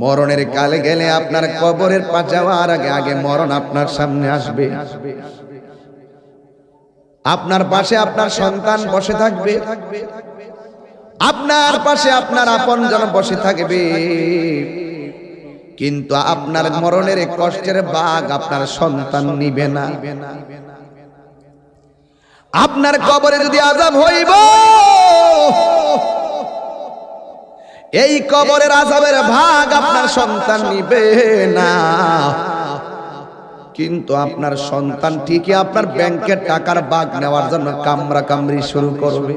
মরণের কালে গেলে আপনার কবরের পা যাওয়ার আগে আগে মরণ আপনার সামনে আসবে। আপনার পাশে আপনার সন্তান বসে থাকবে, আপনার পাশে আপনার আপনজন বসে থাকবে, কিন্তু আপনার মরণের কষ্টের ভাগ আপনার সন্তান নিবে না। আপনার কবরে যদি আযাব হইব, এই কবরের আযাবের ভাগ আপনার সন্তান নিবে না, কিন্তু আপনার সন্তান ঠিকই আপনার ব্যাংকের টাকার ভাগ নেওয়ার জন্য কামরা কামড়ি শুরু করবে।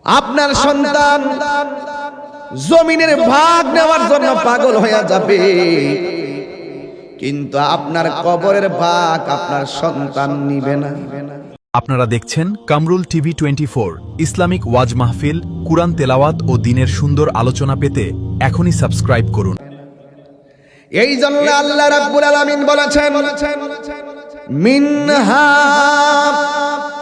আপনার সন্তান জমিনের ভাগ নেওয়ার জন্য পাগল হয়ে যাবে, কিন্তু আপনার কবরের ভাগ আপনার সন্তান নিবে না। আপনারা দেখছেন কামরুল টিভি 24 ইসলামিক ওয়াজ মাহফিল, কুরআন তেলাওয়াত ও দ্বীনের সুন্দর আলোচনা পেতে এখনই সাবস্ক্রাইব করুন। এই জন্য আল্লাহ রাব্বুল আলামিন বলেছেন, মিনহা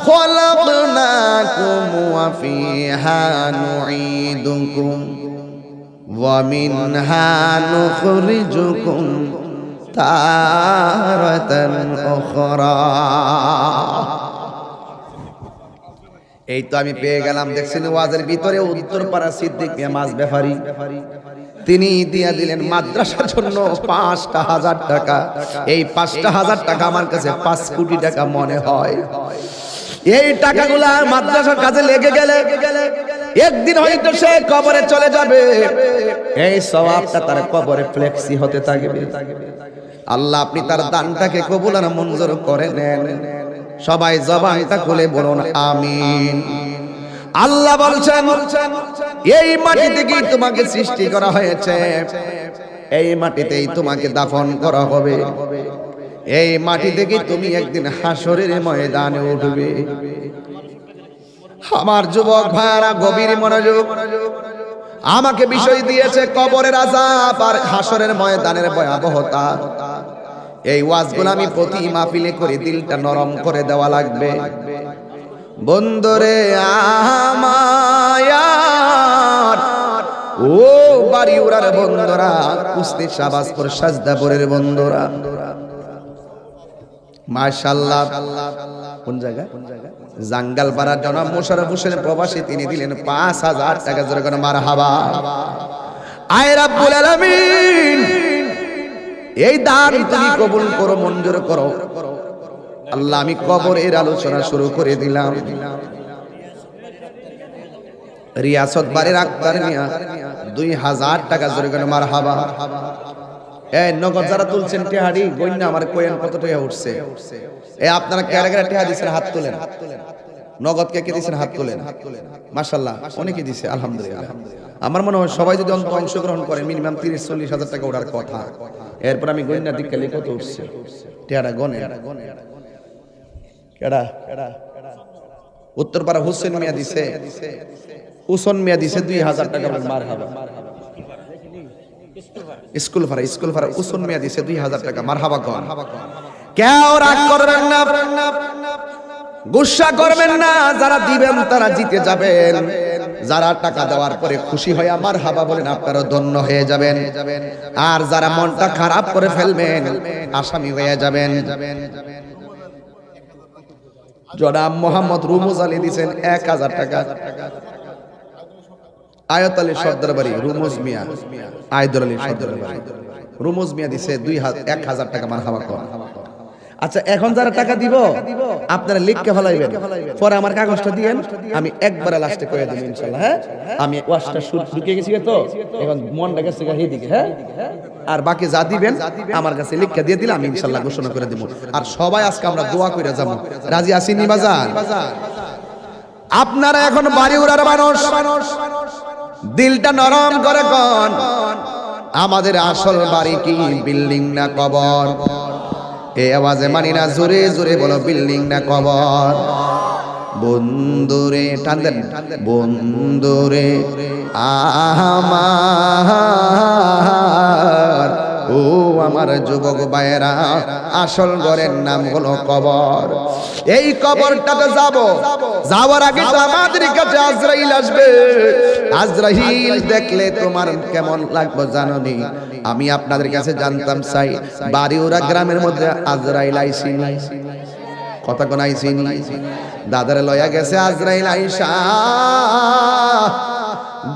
খলাকনাকুম ওয়া ফিহা নুঈদুকুম ওয়া মিনহা নুখরিজুকুম তারাতান উখরা। এই তো আমি পেয়ে গেলাম, দেখছেন ওয়াজের ভিতরে উত্তরপাড়া সিদ্দিক মিয়া মাছ ব্যাপারী, তিনি দিয়া দিলেন মাদ্রাসার জন্য ৫,০০০ টাকা। এই ৫,০০০ টাকা আমার কাছে ৫ কোটি টাকা মনে হয়। এই টাকাগুলা মাদ্রাসার কাজে লেগে গেলে একদিন হয়তো সে কবরে চলে যাবে, এই সওয়াবটা তার কবরে ফ্লেক্সি হতে থাকবে। আল্লাহ আপনি তার দানটাকে কবুল আর মঞ্জুর করে নেন। সবাই জবানটা খুলে বলুন আমিন। আল্লাহ বলছেন, এই মাটি থেকেই তোমাকে সৃষ্টি করা হয়েছে, এই মাটিতেই তোমাকে দাফন করা হবে, এই মাটি থেকেই তুমি একদিন হাসরের ময়দানে উঠবে। আমার যুবক ভাইরা গভীর মনোযোগ, আমাকে বিষয় দিয়েছে কবরের আযাব আর হাসরের ময়দানের ভয়াবহতা। এই ওয়াজগুলো আমি প্রতি মাহফিলে করে দিলটা নরম করে দেওয়া লাগবে। বন্ধুরে আমার, ও বাড়িউড়ার বন্ধুরা, কুস্তি শাহবাজপুর সাজদাপুরের বন্ধুরা, মাশাআল্লাহ। কোন জায়গা? জাঙ্গালপাড়ার জনাব মোশাররফ হোসেন প্রবাসী, তিনি দিলেন ৫,০০০ টাকা। জোরে করে মারহাবা। আয় রাব্বুল আলামিন, এই দান তুমি কবুল করো, মঞ্জুর করো। আল্লাহ আমি কবরের আলোচনা শুরু করে দিলাম। রিয়াসত বাড়ির আক্তার মিয়া ২,০০০ টাকা। জোরে করে মারহাবা। এই নগদ যারা তুলছেন টেহাড়ি গইনা আমার কোয়েন কত টাকা উঠছে? এই আপনারা কারা কারা টেহা দিছেন হাত তোলেন। নগদ কে কে দিছেন হাত তোলেন। মাশাআল্লাহ অনেকে দিছে, আলহামদুলিল্লাহ। আমার মনে হয় সবাই যদি অংশগ্রহণ করে মিনিমাম ৩০-৪০ হাজার টাকা ওঠার কথা। এরপর আমি গইনা দিকালে কত উঠছে টেহাড়া গনে। কেডা? উত্তরপাড়া হোসেন মিয়া দিছে, উসন মিয়া দিছে ২,০০০ টাকা। মারহাবা। স্কুল ভাড়া উসন মিয়া দিছে ২,০০০ টাকা। মারহাবা কোন। কেউ রাগ করবেন না, গুসা করবেন না। যারা দিবেন তারা জিতে যাবেন, যারা টাকা দেওয়ার পরে খুশি হয়ে মারহাবা বলেন আপনারা ধন্য হয়ে যাবেন, আর যারা মনটা খারাপ করে ফেলবেন আসামি হয়ে যাবেন। জনাব মোহাম্মদ রুমুজ আলী দিয়েছেন ১,০০০ টাকা। আয়াত আলী সর্দার বাড়ি রুমুজ মিয়া, আয়দুল আলী সর্দার বাড়ি রুমুজ মিয়া দিছে ১,০০০ টাকা। মারহাবা কর। আচ্ছা, এখন যারা টাকা দিব আপনারা লিখকে ফেলাইবেন, পরে আমার কাগজটা দিয়েন, আমি একবারে লাস্টে কয়ে দেব ইনশাআল্লাহ। হ্যাঁ, আমি ওয়াজটা শুরু ঢুকে গেছি তো, এখন মনটা গেছে এইদিকে। হ্যাঁ, আর বাকি যা দিবেন আমার কাছে লিখকে দিয়ে দিলে আমি ইনশাআল্লাহ ঘোষণা করে দেব। আর সবাই আজকে আমরা দোয়া করে যাব। রাজি আছেন নি বাজার? আপনারা এখন বাড়িউড়ার মানুষ, দিলটা নরম করে কোন, আমাদের আসল বাড়ি কি বিল্ডিং না কবর? এই আওয়াজে মানি না, জোরে জোরে বলো বিল্ডিং না কবর? বন্ধুরে টান দেন, বন্ধুরে আমার, ও আমার যুবক ভাইয়েরা, আসল ঘরের নাম হলো কবর। এই কবরটাতে যাওয়ার আগে তো আমাদের কাছে আজরাইল আসবে। আজরাইল দেখলে তোমার কেমন লাগবে জানোনি? আমি আপনাদের কাছে জানতাম চাই, বাড়িউরা গ্রামের মধ্যে আজরাইল আইসিনি, কথা কোন আইসিনি? দাদারে লয়া গেছে আজরাইল আইসা,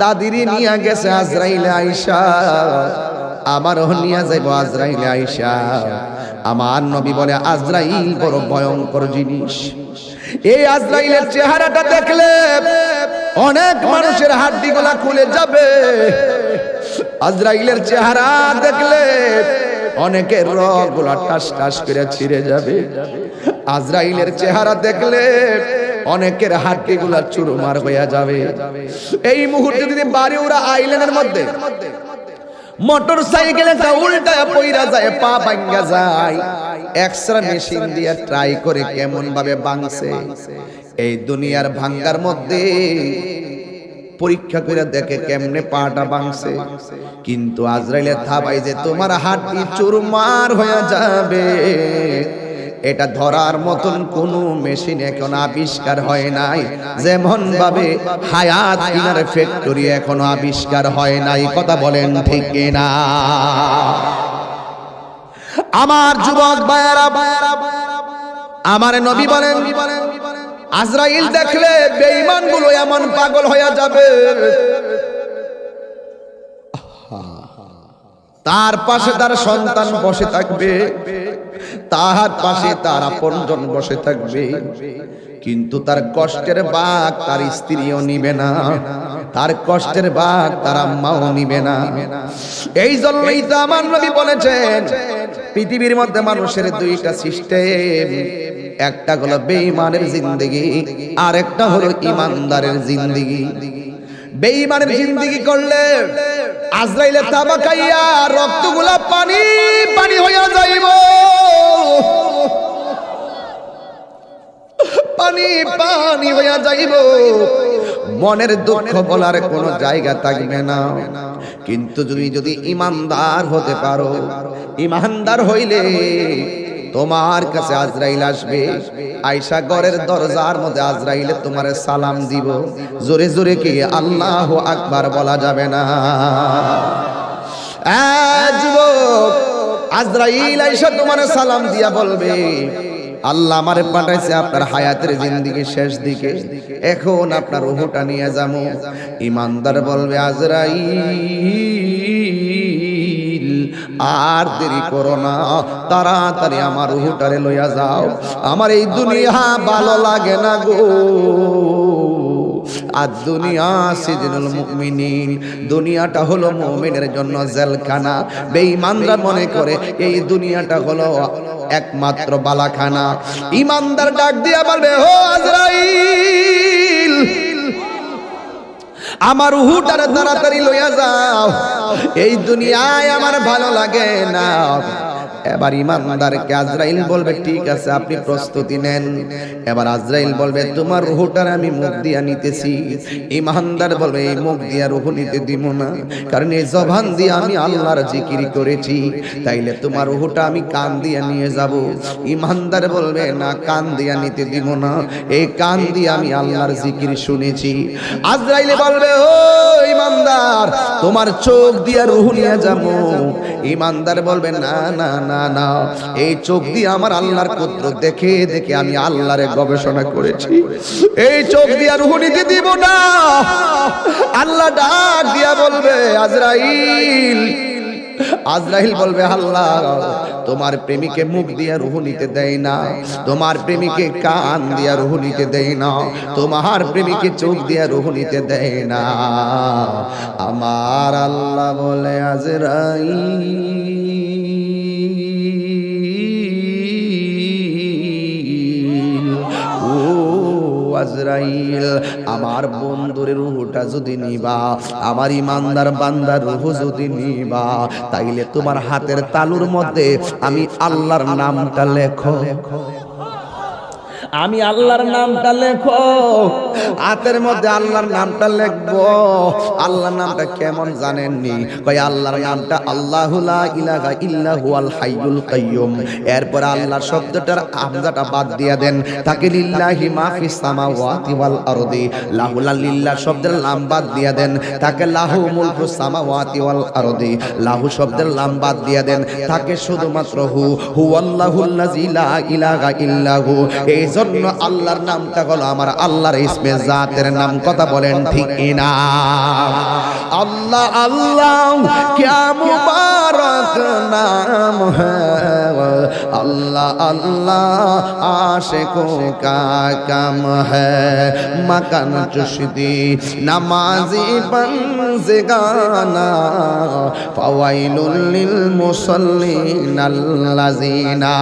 দাদিরে নিয়া গেছে আজরাইল আইসা, আমারও নিয়া যাইব আজরাইল আইসা। আমার নবী বলে আজরাইল বড় ভয়ঙ্কর জিনিস। এই আজরাইলের চেহারাটা দেখলে অনেক মানুষের হাড্ডিগুলা খুলে যাবে। আজরাইলের চেহারা দেখলে অনেকের রগগুলা টাস টাস করে ছিঁড়ে যাবে। আজরাইলের চেহারা দেখলে অনেকের হাড্ডিগুলা চুরমার হয়ে যাবে। এই মুহূর্তে যদি বাড়িউরা আইল্যান্ডের মধ্যে মোটর সাইকেলে উল্টা পইরা যায়, পা ভাঙ্গা যায়, এক্সরে মেশিন দিয়ে ট্রাই করে কেমন ভাবে ভাঙছে। এই দুনিয়ার ভাঙ্গার মধ্যে পরীক্ষা করে দেখে কেমনে পাটা ভাঙছে। কিন্তু আজরাইলের থাবাই যে তোমার হাড্ডি চুরমার হয়ে যাবে, এটা ধরার মতন কোনো মেশিন এখন আবিষ্কার হয় নাই। যেমন ভাবে হায়াত কিনার ফ্যাক্টরি এখনো আবিষ্কার হয় নাই। কথা বলেন ঠিক কিনা? আমার যুবক ভাইয়েরা, আমার নবী বলেন আজরাইল দেখলে বেঈমান গুলো এমন পাগল হয়ে যাবে, তার পাশে তার সন্তান বসে থাকবে, তার পাশে তার আপনজন বসে থাকবে, কিন্তু তার কষ্টের ভাগ তার স্ত্রীও নিবে না, তার কষ্টের ভাগ তার আম্মাও নিবে না। এই জন্যই তো আমার নবী বলেছেন পৃথিবীর মধ্যে মানুষের দুইটা সিস্টেম, একটা হলো বেঈমানের জিন্দেগি, আর একটা হলো ইমানদারের জিন্দেগি। বেঈমানের জিন্দেগি করলে আজরাইলে তাবা খাইয়া রক্তগুলা পানি পানি হইয়া যাইব, পানি পানি হইয়া যাইব, মনের দুঃখ বলার কোনো জায়গা থাকবে না। কিন্তু যদি ইমানদার হতে পারো, ইমানদার হইলে তোমার কাছে আজরাইল আসবে, আয়েশা ঘরের দরজার মধ্যে আজরাইলে তোমার সালাম দিব, জোরে জোরে কি আল্লাহু আকবার বলা যাবে না? যুবক, আজরাইল আয়েশা তোমার সালাম দিয়া বলবে আল্লাহ আমারে পাঠাইছে আপনার হায়াতের জিন্দেগি শেষ দিকে, এখন আপনার রূহটা নিয়ে যাবো। ইমানদার বলবে আজরাইল আর দেরি করো না, তাড়াতাড়ি আমার রূহটারে লইয়া যাও, আমার এই দুনিয়া ভালো লাগে না গো। আর দুনিয়া সিজনুল মুমিনিন, দুনিয়াটা হলো মুমিনের জন্য জেলখানা। বেঈমানরা মনে করে এই দুনিয়াটা হলো একমাত্র বালাখানা। ইমানদার ডাক দিয়া বলবে ও আজরাইল, আমার রূহটারে তাড়াতাড়ি লইয়া যাও, এই দুনিয়ায় আমার ভালো লাগে না। এবার ইমানদারকে আজরাইল বলবে ঠিক আছে আপনি প্রস্তুতি নেন। এবার আজরাইল বলবে তোমার রূহটার আমি মুখ দিয়া নিতেছি। ইমানদার বলবে এই মুখ দিয়া রূহ নিতে দিব না, কারণ এই জবান দিয়ে আমি আল্লাহর জিকির করেছি, তাইলে তোমার রূহটা আমি কান দিয়া নিয়ে যাব। ইমানদার বলবে না, কান দিয়া নিতে দিব না, এই কান দিয়ে আমি আল্লাহর জিকির শুনেছি। আজরাইল বলবে ও ইমানদার তোমার চোখ দিয়া রূহ নিয়ে যাব। ইমানদার বলবে না না না না, এই চোখ দিয়ে আমার আল্লাহর কুদরত দেখে দেখে আমি আল্লাহর গবেষণা করেছি, এই চোখ দিয়ে রূহ নিতে দিব না। আল্লাহ ডাক দিয়া বলবে আজরাইল, আজরাইল বলবে আল্লাহ তোমার প্রেমিকে মুখ দিয়া রূহ নিতে দেয় না, তোমার প্রেমিকে কান দিয়া রূহ নিতে দেয় না, তোমার প্রেমিকে চোখ দিয়া রূহ নিতে দেয় না। আমার আল্লাহ বলে আজরাইল আজরাইল আমার বন্ধুর রূহটা যদি নিবা, আমার ইমানদার বান্দার রূহ যদি নিবা, তাইলে তোমার হাতের তালুর মধ্যে আমি আল্লাহর নামটা লেখো। আমি আল্লাহর নামটা লেখো, হাতের মধ্যে আল্লাহর নামটা লিখবো। আল্লাহর নামটা কেমন জানেননি? কই আল্লাহর নামটা আল্লাহু লা ইলাহা ইল্লা হুয়াল হাইয়ুল কাইয়ুম। এরপর আল্লাহর শব্দটার হামজাটা বাদ দিয়ে দেন, তাকে লিল্লাহি মা ফিস সামাওয়াতি ওয়াল আরদি, লাহু লিল্লাহ শব্দের লাম বাদ দিয়ে দেন, তাকে লাহু মুলকুস সামাওয়াতি ওয়াল আরদি, লাহু শব্দের লাম বাদ দিয়ে দেন, তাকে শুধুমাত্র হুয়াল্লাহুল্লাযী লা ইলাহা ইল্লা হু। এই জন্য আল্লাহর নামটা হলো আমার আল্লাহর ইসমে জাতের নাম। কথা বলেন ঠিক না? আল্লাহ আল্লাহ क्या मुबारक नाम है, अल्लाह अल्लाह आशिकों का काम है। मकान चुश्ती नमाजी बंज़गाना, फवाइलुल लिल मुसल्लिन अल्लज़ीना।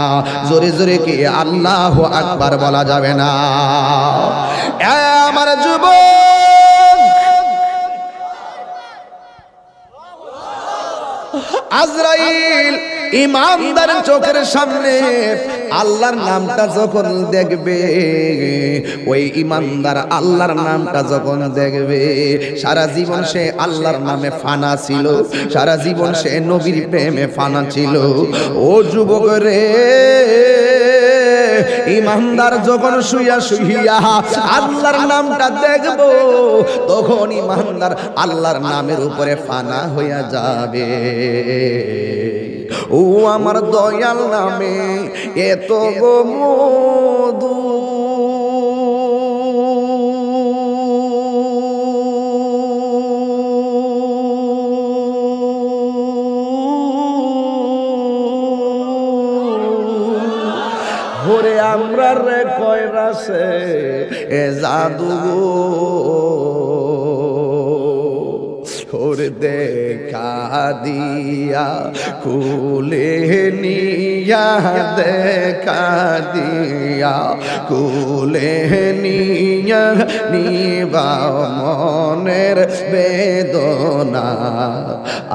जोरे जोरे की अल्लाहु আকবার বলা যাবে না। আমার যুবক, আজরাইল ইমানদার চোখের সামনে আল্লাহর নামটা যখন দেখবে, ওই ইমানদার আল্লাহর নামটা যখন দেখবে, সারা জীবন সে আল্লাহর নামে ফানা ছিল, সারা জীবন সে নবীর প্রেমে ফানা ছিল। ও যুবক রে, ইমানদার যখন শুইয়া শুইয়া আল্লাহর নামটা দেখবো, তখন ইমানদার আল্লাহর নামের উপরে ফানা হইয়া যাবে। ও আমার দয়াল নামে এত গো মধু, ওরে আমরা রে কয়রাসে এ জাদু ওরে দেখা দিয়া কুলে নিয়া, দেখা দিয়া কুলে নিয়া নিবা মনের বেদনা।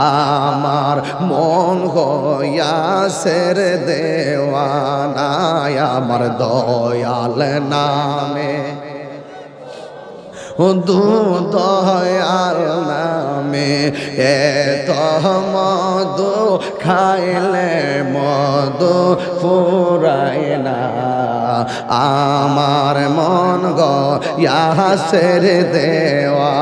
আমার মন হইয়াছে রে দেওয়ানা, আমার দয়াল নামে দয়াল নামে এত মধু খাইলে মধু ফুরায় না। আমার মন গয়াসের দেওয়া,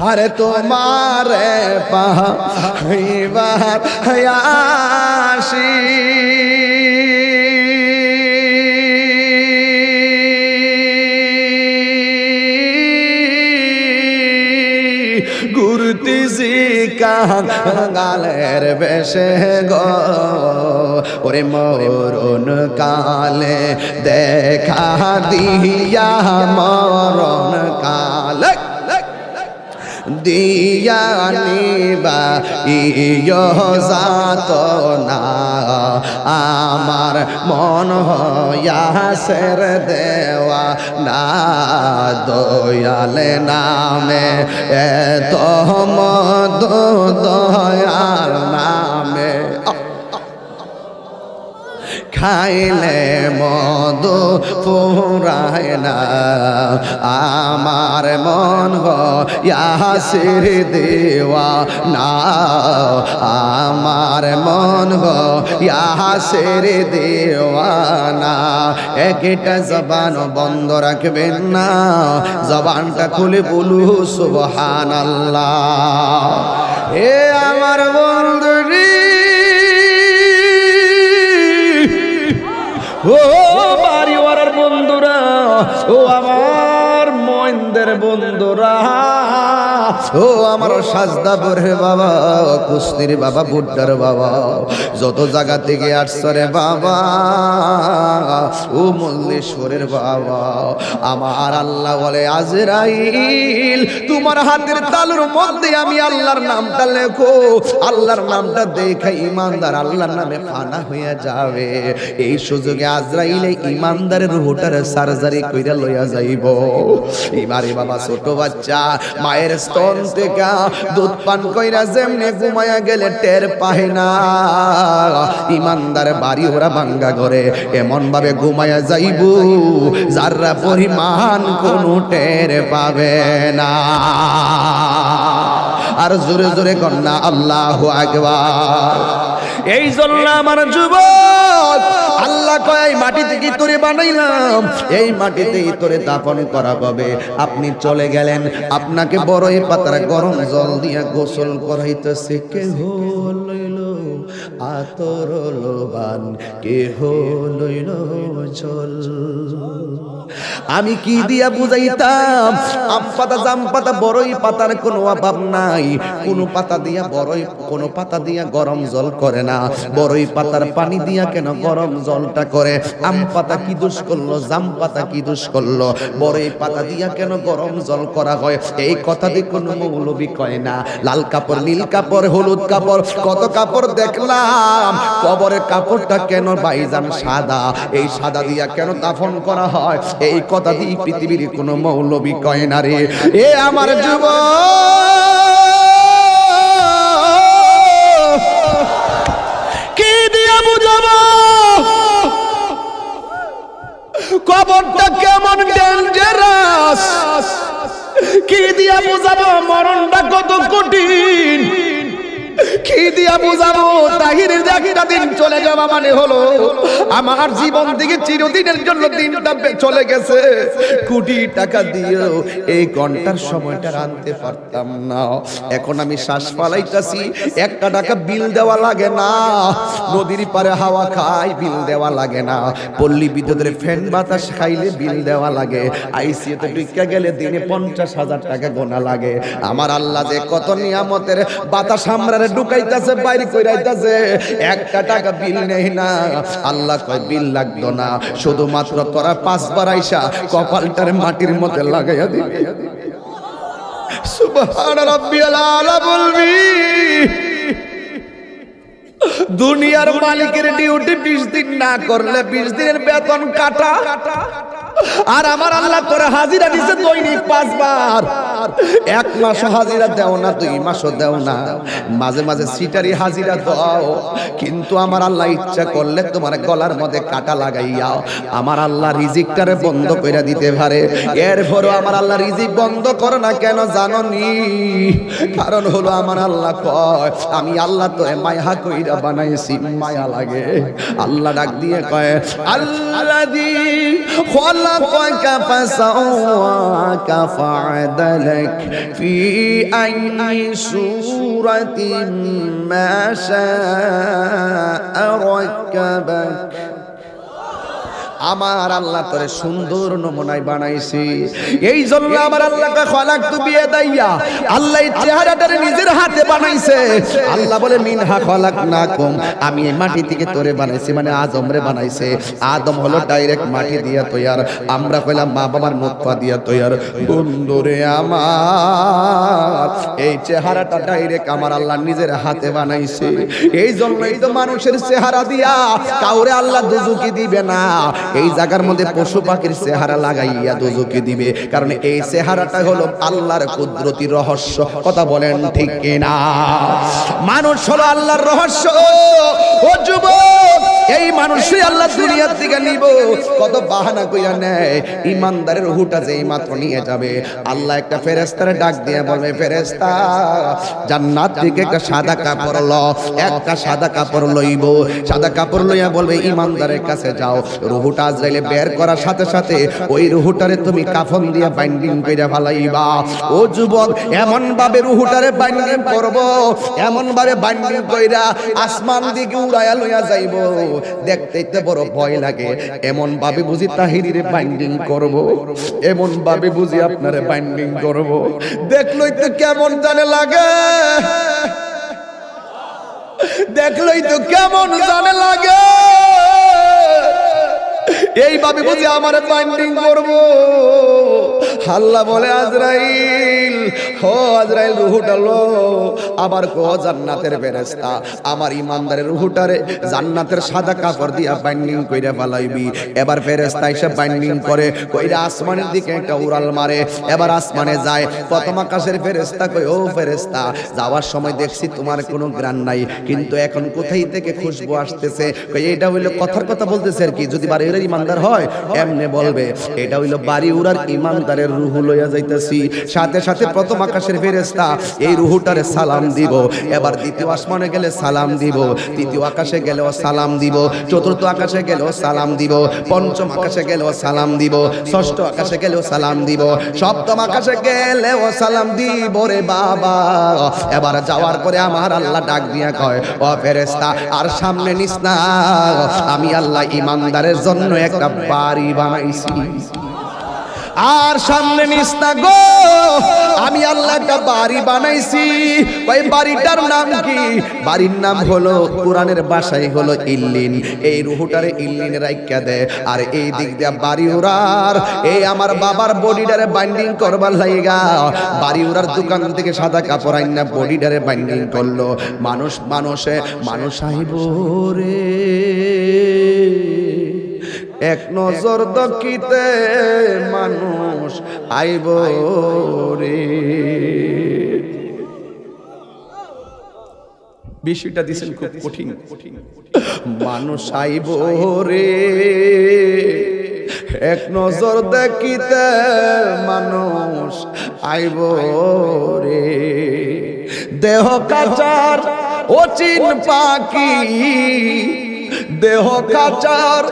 আরে তোমারে পাইবার হায়াসি, ঘুরতেছি কাঙালের বেশে গো, ওরে মরণ কালে দেখা দিয়া, মরণ কালে দিয়া নিবা ইয় যাতনা। আমার মন হইয়াছে রে দেওয়া না, দয়াল নামে এত মধু, দয়াল নামে খাইলে মধু ফুরায় না। আমার মন হইয়াছে দেওয়া না, আমার মন হইয়াছে দেওয়া না। একটা জবান বন্ধ রাখবেন না, জবানটা খুলে বলু সুবহানাল্লাহ। হে আমার বন্ধু রে, ও বাড়িওয়ালার বন্ধুরা, ও আমার মইনদের বন্ধুরা, ও আমার সাজদাপুরের বাবা, কুস্তির বাবা, বুড্ডার বাবা, যত জায়গা থেকে আসছে রে বাবা, ও মল্লেশ্বরের বাবা, আমার আল্লাহ বলে আজরাইল তোমার হাতের তালুর মধ্যে আমি আল্লাহর নামটা লেখো, আল্লাহর নামটা দেখে ঈমানদার আল্লাহর নামে ফানা হয়ে যাবে। এই সুযোগে আজরাইল ঈমানদারের রূহটার সার্জারি কইরা লইয়া যাইব। এবারে বাবা ছোট বাচ্চা মায়ের স্তন থেকে দুধ পান কইরা যেমনে ঘুমায়া গেলে টের পায় না, ঈমানদার বাড়ি ওরা ভাঙ্গা ঘরে এমন ভাবে ঘুমায়া যাইব যারা পরিমাণ কোনো টের পাবে না। আর জোরে জোরে কন্যা আল্লাহু আকবার। এই জন্য আমার যুবক আল্লাহ কয় মাটি থেকে তোরে বানাইলাম, এই মাটিতেই তোরে দাফন করা হবে। আপনি চলে গেলেন, আপনাকে বড়ই পাতার গরম জল দিয়া গোসল করাইতেছে। কেহ লইল আতর লোবান, কেহ লইল জল। আমি কি দিয়া বুঝাইতাম? আম পাতা জাম পাতা বড়ই পাতার কোনো অভাব নাই। কোন পাতা দিয়া বড়ই, কোন পাতা দিয়া গরম জল করে না। বড়ই পাতার পানি দিয়া কেন গরম জলটা করে? আম পাতা কি দোষ করলো? জাম পাতা কি দোষ করলো? বড়ই পাতা দিয়া কেন গরম জল করা হয়? এই কথা দিয়ে কোনো মৌলবি কয় না। লাল কাপড়, নীল কাপড়, হলুদ কাপড়, কত কাপড় দেখলাম। কবরের কাপড়টা কেন ভাইজান সাদা? এই সাদা দিয়া কেন দাফন করা হয়? এই কথা দিয়ে পৃথিবীর কোনো মৌলবি কয় না রে। এ আমার যুবক, কি দিয়া বুঝাবো কবরটা কেমন ডেঞ্জারাস? কি দিয়া বুঝাবো মরণটা কত কঠিন? কি দিয়া বুঝাবো তাহিরের একটা দিন চলে যাওয়া মানে হলো আমার জীবন থেকে চিরদিনের জন্য দিনটা চলে গেছে। কোটি টাকা দিয়েও এই ঘন্টার সময়টা আনতে পারতাম না। এখন আমি শ্বাস ফালাইতাছি, 1 টাকা বিল দেওয়া লাগে না। নদীর পারে হাওয়া খাই, বিল দেওয়া লাগে না। পল্লী বিদ্যুতের ফ্যান বাতাস খাইলে বিল দেওয়া লাগে। আইসিইউতে ঢুকে গেলে দিনে 50,000 টাকা গোনা লাগে। আমার আল্লাহ যে কত নিয়ামতের বাতাস আমরা ঢুকাইতাছে, বাইরে কইরাইতাছে, 1 টাকা বিল নেই না। আল্লাহ কয় বিল লাগতো না, শুধুমাত্র তোরা 5 বার আইসা কপালটার মাটির মধ্যে লাগাইয়া দিবি। সুবহান রাব্বিয়াল আলা বলবি। দুনিয়ার মালিকের ডিউটি 20 দিন না করলে 20 দিনের বেতন কাটা। আর আমার আল্লাহ তোরে হাজিরা দিছে দৈনিক 5 বার। 1 মাস হাজিরা দেও না, 2 মাসও দেও না, মাঝে মাঝে সিটারি হাজিরা দাও। কিন্তু আমার আল্লাহ ইচ্ছা করলে তোমার গলার মধ্যে কাটা লাগাইয়া আমার আল্লাহ রিজিকটারে বন্ধ কইরা দিতে পারে। এরপরও আমার আল্লাহ রিজিক বন্ধ করে না কেন জানো নি? কারণ হলো আমার আল্লাহ কয় আমি আল্লাহ তোরে মায়া কইরা বানাইছি, মায়া লাগে। আল্লাহ ডাক দিয়ে কয় আল্লাযী খালাকাকা ফাসাওয়াকা ফাআদালাক ফি আইয়ি সূরাতিন মা শাআ রাক্কাবাক। আমার আল্লাহ তোরে সুন্দর নমুনায় বানাইছি। এই জন্য আমার আল্লাহকে খলাকতু বিয়াদাইয়া, আল্লাহ এই চেহারাটারে নিজের হাতে বানাইছে। আল্লাহ বলে মিনহা খলাকনাকুম, আমি এই মাটি থেকে তোরে বানাইছি, মানে আদমরে বানাইছে। আদম হলো ডাইরেক্ট মাটি দিয়া তৈয়ার, আমরা কইলাম মা বাবার নুতফা দিয়া তৈয়ার। বন্ধুরে আমার এই চেহারাটা ডাইরেক্ট আমার আল্লাহ নিজের হাতে বানাইছে। এই জন্যই তো মানুষের চেহারা দিয়া কাউরে আল্লাহ দুজকি দিবে না। এই জায়গার মধ্যে পশু পাখির চেহারা লাগাইয়া দোজকে দিবে, কারণ এই চেহারাটা হলো আল্লাহর কুদরতি রহস্য। কথা বলেন ঠিক কিনা? মানুষ হলো আল্লাহর রহস্য। ও যুবক, এই মানুষই আল্লাহ দুনিয়ার থেকে নিব। কত বাহানা কইরা নেয়। ইমানদারের রূহটা যেই মাত্র নিয়ে যাবে, আল্লাহ একটা ফেরেশতারে ডাক দিয়ে বলবে, ফেরেশতা জান্নাত থেকে একটা সাদা কাপড় ল। একটা সাদা কাপড় লইব, সাদা কাপড় লইয়া বলবে ইমানদারের কাছে যাও। রূহটা আজরাইলে বের করার সাথে সাথে ওই রূহটারে তুমি কাফন দিয়া বাইন্ডিং কইরা ফালাইবা। ও যুবক, এমন ভাবে রূহটারে বাইন্ডিং করব, এমন ভাবে বাইন্ডিং কইরা আসমান দিকে উড়াইয়া লইয়া যাইব, দেখতেই তো বড় ভয় লাগে। এমন ভাবে বুঝি তাহিরিরে বাইন্ডিং করব, এমন ভাবে বুঝি আপনারে বাইন্ডিং করব। দেখলই তো কেমন জানে লাগে, দেখলই তো কেমন জানে লাগে। এইভাবে বুঝি আমার বাইন্ডিং করব। আল্লাহ বলে আজরাইল ও আজরাইল রূহটা লো, আবার কো জান্নাতের ফেরেশতা আমার ইমানদারের রূহটারে জান্নাতের সাদা কাপড় দিয়া বাইন্ডিং কইরা ফালাইবি। এবার ফেরেশতা এসে বাইন্ডিং করে কইরা আসমানের দিকে একটা উড়াল মারে। এবার আসমানে যায়, প্রথম আকাশের ফেরেশতা কই ও ফেরেশতা যাওয়ার সময় দেখছি তোমার কোনো গ্রান নাই, কিন্তু এখন কোথায় থেকে খুশবু আসতেছে? কই এটা হইলো কথার কথা বলতেছে আর কি, যদি বাড়ি উড়ার ইমানদার হয় এমনে বলবে এটা হইলো বাড়ি উড়ার ইমানদারের রূহ লইয়া যাইতাছি। সাথে সাথে প্রথম আকাশের ফেরেশতা এই রূহটারে সালাম দিব। এবার দ্বিতীয় আসমানে গেলে সালাম দিব, তৃতীয় আকাশে গেলেও সালাম দিব, চতুর্থ আকাশে গেলেও সালাম দিব, পঞ্চম আকাশে গেলেও সালাম দিব, ষষ্ঠ আকাশে গেলেও সালাম দিব, সপ্তম আকাশে গেলেও সালাম দিব রে বাবা। এবার যাওয়ার পরে আমার আল্লাহ ডাক দিয়া কয় ও ফেরেশতা আর সামনে নিস না, আমি আল্লাহ ইমানদারের জন্য একটা বাড়ি বানাইছি। আর সামনে নিস না গো, আমি আল্লাহ একটা বাড়ি বানাইছি। ওই বাড়িটার নাম কি? বাড়ির নাম হলো কোরআনের ভাষায় হলো ইল্লিন। এই রূহটারে ইল্লিনে রাইখা দে। আর এই দিক দিয়া বাড়ি উড়ার এই আমার বাবার বডিটারে বাইন্ডিং করবার লাইগা বাড়ি উড়ার দোকান থেকে সাদা কাপড় আইনা বডিটারে বাইন্ডিং করলো। মানুষ আইব রে এক নজর দকিতে মানুষ আইব রে। বিষয়টা দিছেন খুব কঠিন। মানুষ আইব রে এক নজর দেখিতে মানুষ আইব রে। দেহ কাচার ও চিন পাখি, দেহ কাচার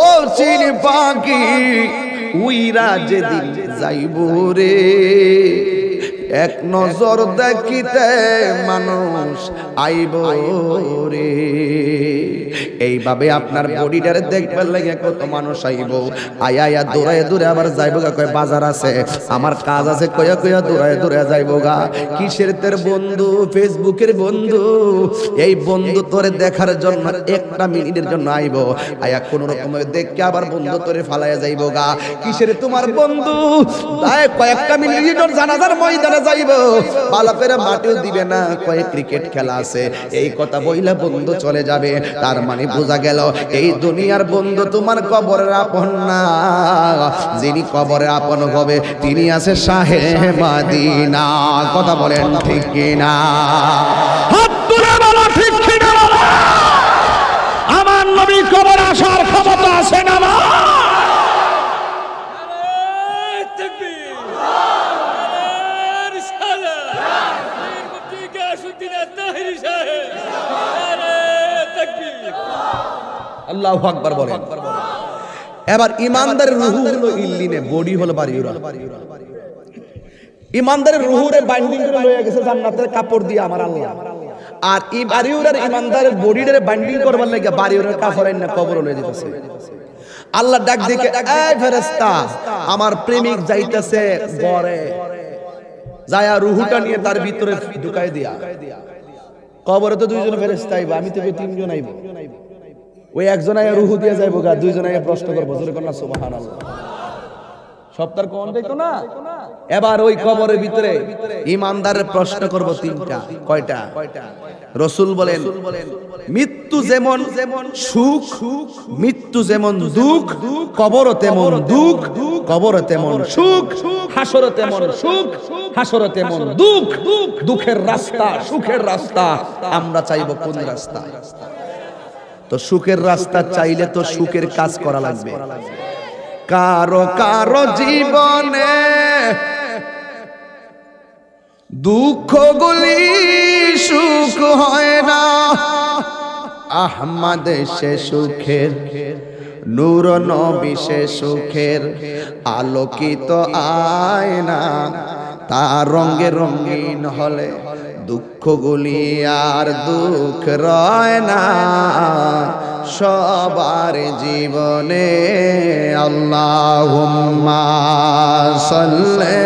ও চিন পাখি উইরা যেদিন যাইব রে এক নজর দেখিতে মানুষ আইব রে। এইভাবে আপনার বডিটারে দেখবার লাগে কত মানুষ আইব। আয়া দৌড়ায় দৌড়ে আবার যাইব গা, কয় বাজার আছে আমার কাজ আছে কয়া কয়া দৌড়ায় দৌড়ে যাইব গা। কিসের তোর বন্ধু? ফেসবুকের বন্ধু। এই বন্ধু তোরে দেখার জন্য একটা মিনিটের জন্য আইব, আয়া কোন রকমে দেখকে আবার বন্ধু তোরে ফালাইয়া যাইব গা। কিসের তোমার বন্ধু? কয়েকটা মিনিটের জানাজার ময়দানে যাইব, ভালো করে মাটিও দিবে না, কয়েক ক্রিকেট খেলা আছে এই কথা বইলা বন্ধু চলে যাবে। তার মানে বোঝা গেল এই দুনিয়ার বন্ধু তোমার কবরের আপন না। যিনি কবরের আপন হবে তিনি আছে শাহে মদিনা। কথা বলেন ঠিক কিনা? হাত তুলে বলো ঠিক কিনা? আমার নবী কবর আসার ক্ষমতা আছে না? আল্লাহু আকবার বলেন। এবার ইমানদারের রূহ হলো ইল্লিনে, বডি হলো বাড়িউরা। ইমানদারের রূহরে বাইন্ডিং করে লইয়া গেছে জান্নাতের কাপড় দিয়ে আমার আল্লাহ। আর এই বাড়িউরার ইমানদারের বডিটারে বাইন্ডিং করবার লাগা বাড়িউরার কাপড় আইনা কবরে লইয়া দিতেছে। আল্লাহ ডাক দিকে এই ফেরেশতা আমার প্রেমিক যাইতেছে ঘরে, যায়া রূহটা নিয়ে তার ভিতরে ঢুকাই দিয়া। কবরে তো দুইজন ফেরেশতা আইবা, আমি তো তিনজন আইব। ওই একজন আয়া রূহ দিয়ে যাইবো গা, দুইজন আয়া প্রশ্ন করবো জোরে কন্যা সুবহানাল্লাহ। সপ্তাহ কোন যাইতো না। এবার ওই কবরের ভিতরে ইমানদারের প্রশ্ন করব তিনটা। কয়টা? রাসূল বলেন মৃত্যু যেমন সুখ, মৃত্যু যেমন দুঃখ, কবরও তেমন দুঃখ, কবরও তেমন সুখ, হাসরও তেমন সুখ, হাসরও তেমন দুঃখ। দুঃখের রাস্তা সুখের রাস্তা, আমরা চাইবো কোন রাস্তা? তো সুখের রাস্তা চাইলে তো সুখের কাজ করা লাগবে। কারো কারো জীবনে দুঃখগুলি সুখ হয় না, আহমদ সে সুখের, নূর নবী সে সুখের আলোকিত আয়না। তার রঙে রঙিন হলে দুঃখগুলি আর দুঃখ রয় না সবার জীবনে। আল্লাহুম্মা সাল্লি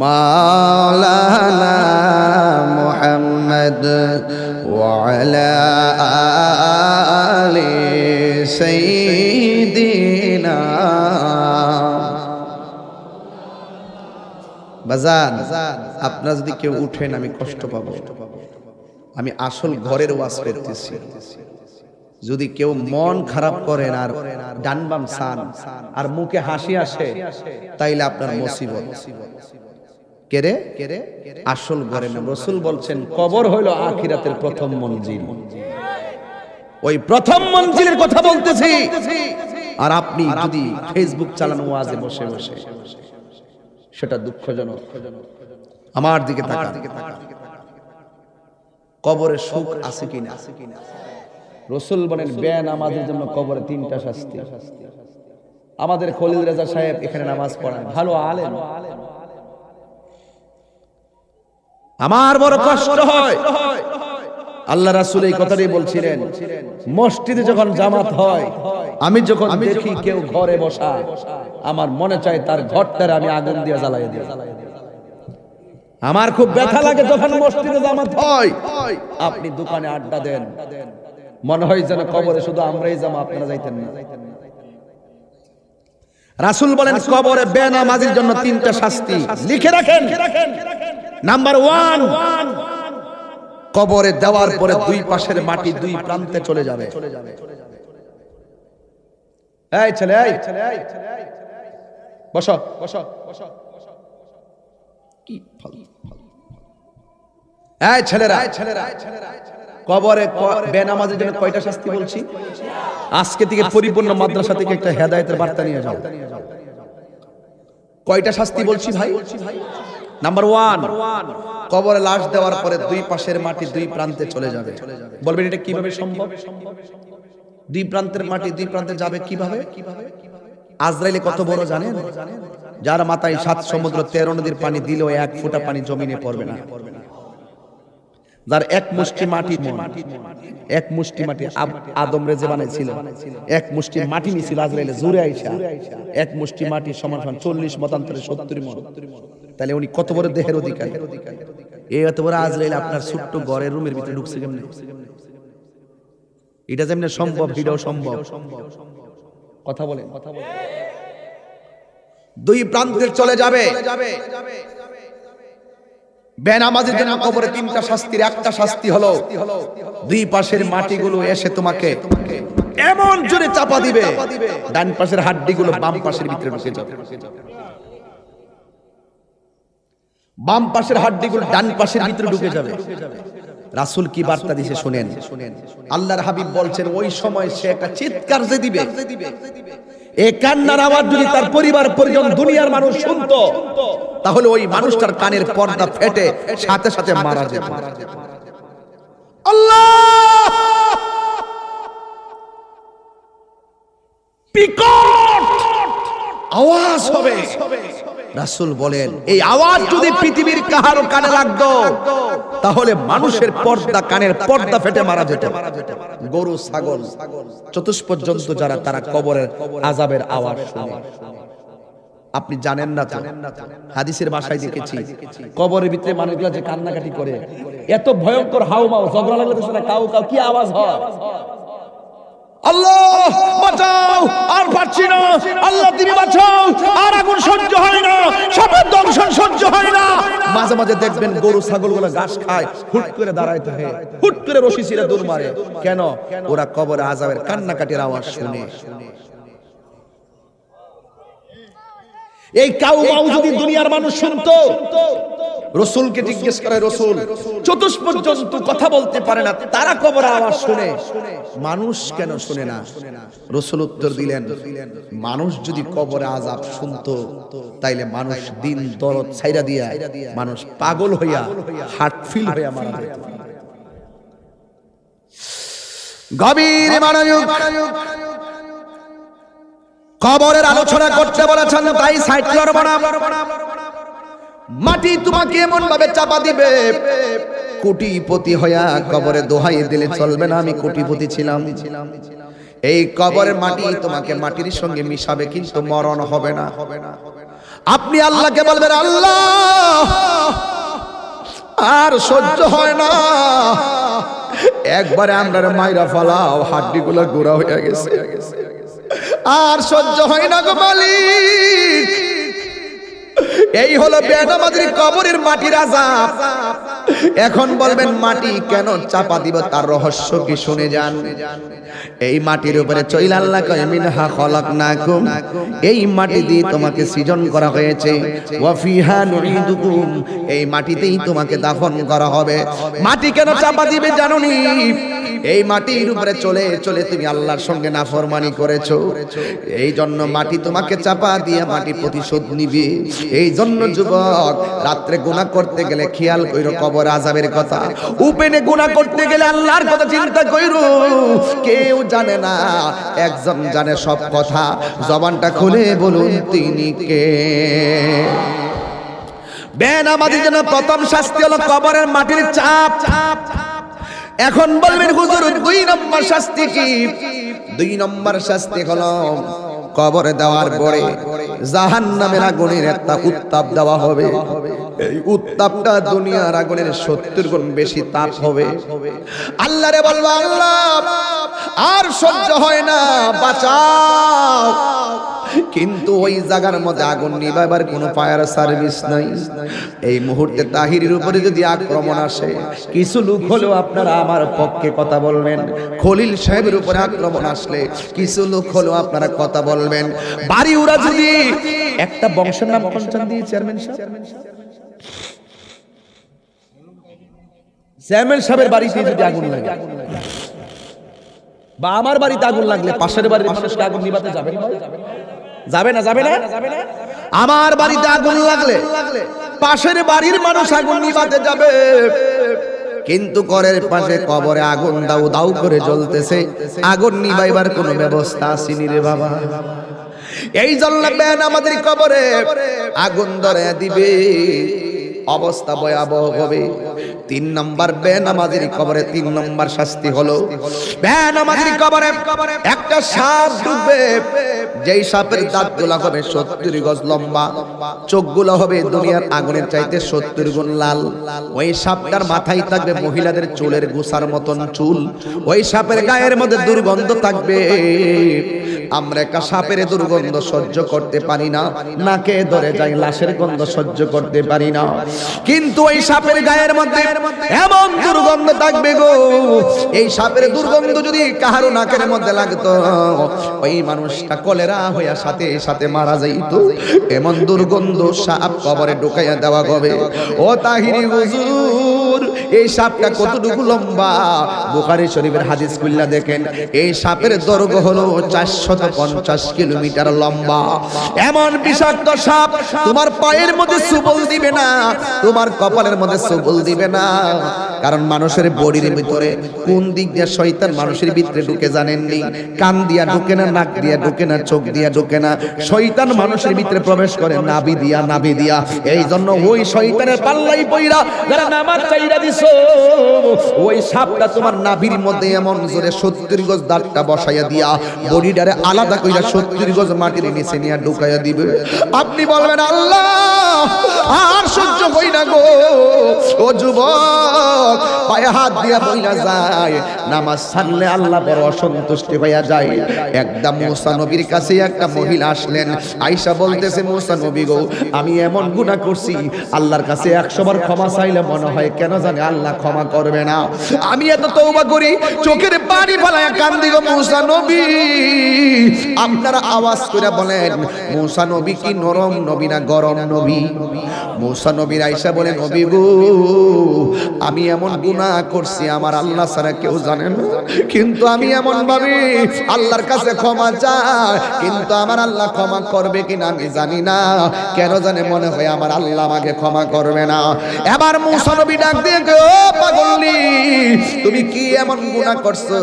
মাওলানা মুহাম্মদ ওয়া আলা আলি সাইয়্যিদিনা বাজান আপনারা যদি কেউ উঠেন আমি কষ্ট পাবো। আমি আসল ঘরের ওয়াজ করতেছি। যদি কেউ মন খারাপ করেন আর ডান বাম সান আর মুখে হাসি আসে তাইলে আপনার মুসিবত। কেরে আসল ঘরে না। রাসূল বলছেন কবর হইল আখিরাতের প্রথম মঞ্জিল। ওই প্রথম মঞ্জিলের কথা বলতেছি। আর আপনি যদি ফেসবুক চালানো ওয়াজে বসে বসে, সেটা দুঃখজনক। আমার দিকে তাকান, কবরে সুখ আছে কিনা? রাসূল বলেন বেনামাজের জন্য কবরে 3টা শাস্তি। আমাদের খলিল রেজা সাহেব এখানে নামাজ পড়ায়, ভালো আলেম। আমার বড় কষ্ট হয়, আল্লাহ রাসূল এই কথাটাই বলছিলেন, মসজিদে যখন জামাত হয় আমি যখন দেখি কেউ ঘরে বসা, আমার মনে চায় তার ঘরটারে আমি আগুন দিয়ে জ্বালাই দিই। আমার খুব ব্যথা লাগে যখন মসজিদে জামাত হয়, আপনি দোকানে আড্ডা দেন, মনে হয় যেন কবরে শুধু আমরাই যাবো, আপনারা যাইতেন না। রাসূল বলেন কবরে বেনামাজির জন্য 3টা শাস্তি লিখে রাখেন। নাম্বার 1, কবরে দেওয়ার পরে 2 পাশের মাটি 2 প্রান্তে চলে যাবে। এই ছেলে, এই বসো বসো বসো। কি এই ছেলেরা, কবরে বেনামাজির জন্য কয়টা শাস্তি বলছি? আজকে থেকে পরিপূর্ণ মাদ্রাসা থেকে একটা হেদায়েতের বার্তা নিয়ে যাও। কয়টা শাস্তি বলছি ভাই? নাম্বার 1, কবরে লাশ দেওয়ার পরে 2 পাশের মাটি 2 প্রান্তে চলে যাবে। বলবেন এটা কিভাবে সম্ভব? 2 প্রান্তের মাটি 2 প্রান্তে যাবে কিভাবে? আজরাইলে কত বড় জানেন? যার মাথায় 7 সমুদ্র 13 নদীর পানি দিলেও 1 ফোঁটা পানি জমিনে পড়বে না। যার 1 মুষ্টি মাটি, 1 মুষ্টি মাটি আদম রে যে বানাইছিল, 1 মুষ্টি মাটি নিছিল আজরাইলে জোরে আইসা, 1 মুষ্টি মাটি সমান 40 মতান্তরে 70 মণ। তাহলে উনি কত বড় দেহের অধিকারী? এই এত বড় আজরাইল আপনার ছোট্ট ঘরের রুমের ভিতরে ঢুকছে কেমনে? এটা যেমন সম্ভব, এটাও সম্ভব। কথা বলেন। 2 প্রান্তে চলে যাবে। বেনামাজির জন্য কবরে 3টা শাস্তির একটা শাস্তি হলো 2 পাশের মাটিগুলো এসে তোমাকে এমন জোরে চাপা দিবে, ডান পাশের হাড্ডিগুলো বাম পাশের ভিতরে ঢুকে যাবে, বাম পাশের হাড্ডিগুলো ডান পাশের ভিতরে ঢুকে যাবে। রাসূল কি বার্তা দিয়েছে শুনেন। আল্লাহর হাবিব বলছেন ওই সময় সে একটা চিৎকার যে দিবে, এই কান্নার আওয়াজ যদি তার পরিবার পরিজন দুনিয়ার মানুষ শুনতো, তাহলে ওই মানুষটার কানের পর্দা ফেটে সাথে সাথে মারা যেত। আল্লাহ! বিকট আওয়াজ হবে। রাসূল বলেন এই আওয়াজ যদি পৃথিবীর কাহারো কানে লাগতো, তাহলে মানুষের পর্দা, কানের পর্দা ফেটে মারা যেত। গরু, ছাগল, চতুষ্পদ জন্তু যারা, তারা কবরের আযাবের আওয়াজ শুনে। আপনি জানেন না তো, হাদিসের ভাষায় দেখেছি কবরের ভিতরে মানুষগুলো যে কান্নাকাটি করে, এত ভয়ঙ্কর হাউমাউ, ঝগড়া লাগলে তো কাউ কাউ কি আওয়াজ হয়। আল্লাহ বাঁচাও, আর পারছি না, আল্লাহ তুমি বাঁচাও, আর আগুন সহ্য হয় না, সাপের দংশন সহ্য হয় না। মাঝে মাঝে দেখবেন গরু ছাগলগুলো ঘাস খায়, হুট করে দাঁড়াইতে হয়, হুট করে রশি ছিঁড়ে দৌড় মারে। কেন? ওরা কবরে আযাবের কান্নাকাটির আওয়াজ শুনে। এই কাউমাউ যদি দুনিয়ার মানুষ শুনতো, রাসূলকে জিজ্ঞেস করে, রাসূল চতুষ্পদ জন্তু কথা বলতে পারে না, তারা কবরের আওয়াজ শুনে, মানুষ কেন শুনে না? রাসূল উত্তর দিলেন, মানুষ যদি কবরের আযাব শুনতো, তাইলে মানুষ দিন দরদ ছাইরা দিয়া মানুষ পাগল হইয়া হার্ট ফেল হইয়া মারা যেত। গভীর মনোযোগ, কবরের আলোচনা করতে বলেছেন, তাই সাইড করব না। মাটি তোমাকে এমন ভাবে চাপা দিবে, কোটিপতি হইয়া কবরে দোহাই দিলে চলবে না আমি কোটিপতি ছিলাম। এই কবরের মাটি তোমাকে মাটির সঙ্গে মিশাবে, কিন্তু মরণ হবে না। আপনি আল্লাহকে বলবেন, আল্লাহ আর সহ্য হয় না, একবারে আমরা মাইরা ফালাও, হাড্ডিগুলো গোড়া হয়ে গেছে, আর সহ্য হয় না গো মালিক, এই হলো বেনামাজির কবরের মাটির আযাব। এখন বলবেন মাটি কেন চাপা দিব, তার রহস্য কি শুনে যান। এই মাটির উপরে চইলা আল্লাহ কয় মিনহা খলাকনাকুম, এই মাটি দিয়ে তোমাকে সৃজন করা হয়েছে, ওয়া ফিহা নুঈদুকুম, এই মাটিতেই তোমাকে দাফন করা হবে। মাটি কেন চাপা দিবে জানোনি? এই মাটির উপরে চলে চলে তুমি আল্লাহর সঙ্গে নাফরমানি করেছো, এই জন্য মাটি তোমাকে চাপা দিয়ে মাটি প্রতিশোধ নিবে। এই জন্য যুবক, রাত্রে গুনাহ করতে গেলে খেয়াল কইরো কবর আযাবের কথা, উপেনে গুনাহ করতে গেলে আল্লাহর কথা চিন্তা কইরো। কেউ জানে না, একজন জানে সব কথা, জবানটা খুলে বলুন তিনি কে? বেনামাজির জন্য প্রথম শাস্তি হলো কবরের মাটির চাপ। এখন বলবেন হুজুর 2 নম্বর শাস্তি কি? 2 নম্বর শাস্তি হলো কবরে দেওয়ার পরে জাহান্নামের আগুনের একটা উত্তাপ দেওয়া হবে। এই উত্তাপটা দুনিয়ার আগুনের 70 গুণ বেশি তাপ হবে। আল্লাহরে বলবো, আল্লাহ আর সহ্য হয় না, বাঁচাও। কিন্তু ওই জায়গার মধ্যে আগুন নিভাবার কোনো ফায়ার সার্ভিস নাই। এই মুহূর্তে তাহিরের উপরে যদি আক্রমণ আসে, কিছু লোক হলেও আপনারা আমার পক্ষে কথা বলবেন। খলিল সাহেবের উপরে আক্রমণ আসলে কিছু লোক হলেও আপনারা কথা বলবেন। বাড়ি উড়া যদি একটা বংশের নাম কোনটা দিয়ে চেয়ারম্যান সাহেবের বাড়িতে যদি আগুন লাগে, বা আমার বাড়িতে আগুন লাগলে পাশের বাড়ির মানুষকে আগুন নিভাতে যাবে না? যাবে না, যাবে না? আমার বাড়িতে আগুন লাগলে পাশের বাড়ির মানুষ আগুন নিভাতে যাবে, কিন্তু ঘরের পাশে কবরে আগুন দাউ দাউ করে জ্বলতেছে, আগুন নিভাইবার কোনো ব্যবস্থা আসেনি রে বাবা। এই জন্য বেনামাজির কবরে আগুন ধরে দিবে, অবস্থা ভয়াবহ হবে। 3 নম্বর বেনামাজির কবরে 3 নম্বর শাস্তি হলো বেনামাজির কবরে একটা সাপ ঢুকবে, যেই সাপের দাঁতগুলো হবে 70 গজ লম্বা, চোখগুলো হবে দুনিয়ার আগুনের চাইতে 70 গুণ লাল। ওই সাপটার মাথায় থাকবে মহিলাদের চুলের গোছার মতন চুল। ওই সাপের গায়ের মধ্যে দুর্গন্ধ থাকবে। আমরা একটা সাপের দুর্গন্ধ সহ্য করতে পারি না, নাকে ধরে যাই, লাশের গন্ধ সহ্য করতে পারি না। কিন্তু ওই সাপের গায়ের মধ্যে এমন দুর্গন্ধ থাকবে গো, এই সাপের দুর্গন্ধ যদি কাহারো নাকের মধ্যে লাগতো, ওই মানুষটা কলেরা হইয়া সাথে সাথে মারা যাইতো। এমন দুর্গন্ধ সাপ কবরে ঢুকাইয়া দেওয়া হবে। ও তাহিরি হুজুর, এই সাপটা কতটুকু লম্বা? বুখারী শরীফের হাদিস খুললা দেখেন, এই সাপের দৈর্ঘ্য হলো 450 কিলোমিটার লম্বা। এমন বিষাক্ত সাপ তোমার পায়ের মধ্যে সুবল দিবে না, তোমার কপালের মধ্যে সুবল দিবে না। কারণ মানুষের বডির ভিতরে কোন দিক দিয়ে শয়তান মানুষের ভিতরে ঢুকে জানেননি? কান দিয়া ঢুকে না, নাক দিয়া ঢুকে না, চোখ দিয়া ঢুকে না, শয়তান মানুষের ভিতরে প্রবেশ করে নাভি দিয়া, নাভি দিয়া। এই জন্য ওই শয়তানের পাল্লাই পইরা যারা নামাজ চাইরা দিছো, ওই সাপটা তোমার নাভির মধ্যে এমন জোরে 70 গজ দাঁতটা বসাইয়া দিয়া বডিটারে আলাদা কইরা 70 গজ মাটির নিচে নিয়ে ঢুকাইয়া দিবে। আপনি বলবেন আল্লাহ আর সহ্য হই না গো। ও যুবক, পায়ে হাত দিয়া বইলা যায়, নামাজ ছাড়লে আল্লাহ বড় অসন্তুষ্টি হইয়া যায়। একদম মুসা নবীর কাছে একটা মহিলা আসলেন, আয়েশা বলতেছে, মুসা নবী গো, আমি এমন গুনাহ করছি, আল্লাহর কাছে 100 বার ক্ষমা চাইলে মনে হয় কেন জানি আল্লাহ ক্ষমা করবে না। আমি এত তওবা করি, চোখের পানি ফেলায়া কান্দি গো মুসা নবী। আপনারা আওয়াজ করে বলেন, মুসা নবী কি নরম নবী না গরম নবী? মুসা নবীর আয়েশা বলে, নবী গো, আমি এমন গুনাহ করছি আমার আল্লাহ ছাড়া কেউ জানে না, কিন্তু আমি এমন ভাবে আল্লাহর কাছে ক্ষমা চাই, কিন্তু আমার আল্লাহ ক্ষমা করবে কিনা আমি জানি না। কেন জানে মনে হয় আমার আল্লাহ আমাকে ক্ষমা করবে না। এবার মুসা নবী ডাক দিয়ে, ও পাগলি, তুমি কি এমন গুনাহ করছো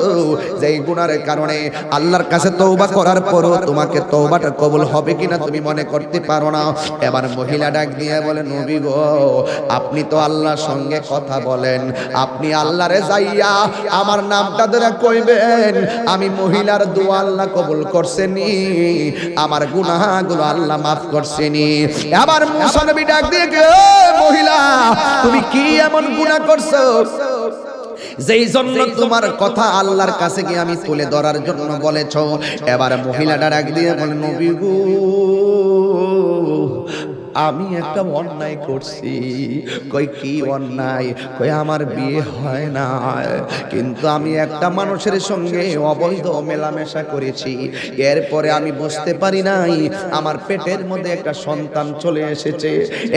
যে এই গুনাহের কারণে আল্লাহর কাছে তওবা করার পরও তোমাকে তওবাটা কবুল হবে কিনা তুমি মনে করতে পারো না? এবার মহিলা ডাক দিয়ে বলে, নবী গো, আপনি তো আল্লাহর সঙ্গে কথা বলেন, আপনি আল্লাহরে যাইয়া আমার নামটা ধরে কইবেন, আমি মহিলার দোয়া আল্লাহ কবুল করছেনি, আমার গুনাহগুলো আল্লাহ মাফ করছেনি। এবার মুসা নবী ডাক দিয়ে, মহিলা, তুমি কি এমন গুনাহ করছো যেই জন্য তোমার কথা আল্লাহর কাছে গিয়ে আমি তুলে ধরার জন্য বলেছো? এবার মহিলাটা ডাক দিয়ে বলে, নবী গো, আমি একটা অন্যায় করছি। কই কি অন্যায়? কই আমার বিয়ে হয় না, কিন্তু আমি একটা মানুষের সঙ্গে অবৈধ মেলামেশা করেছি। এরপরে আমি বুঝতে পারি নাই আমার পেটের মধ্যে একটা সন্তান চলে এসেছে।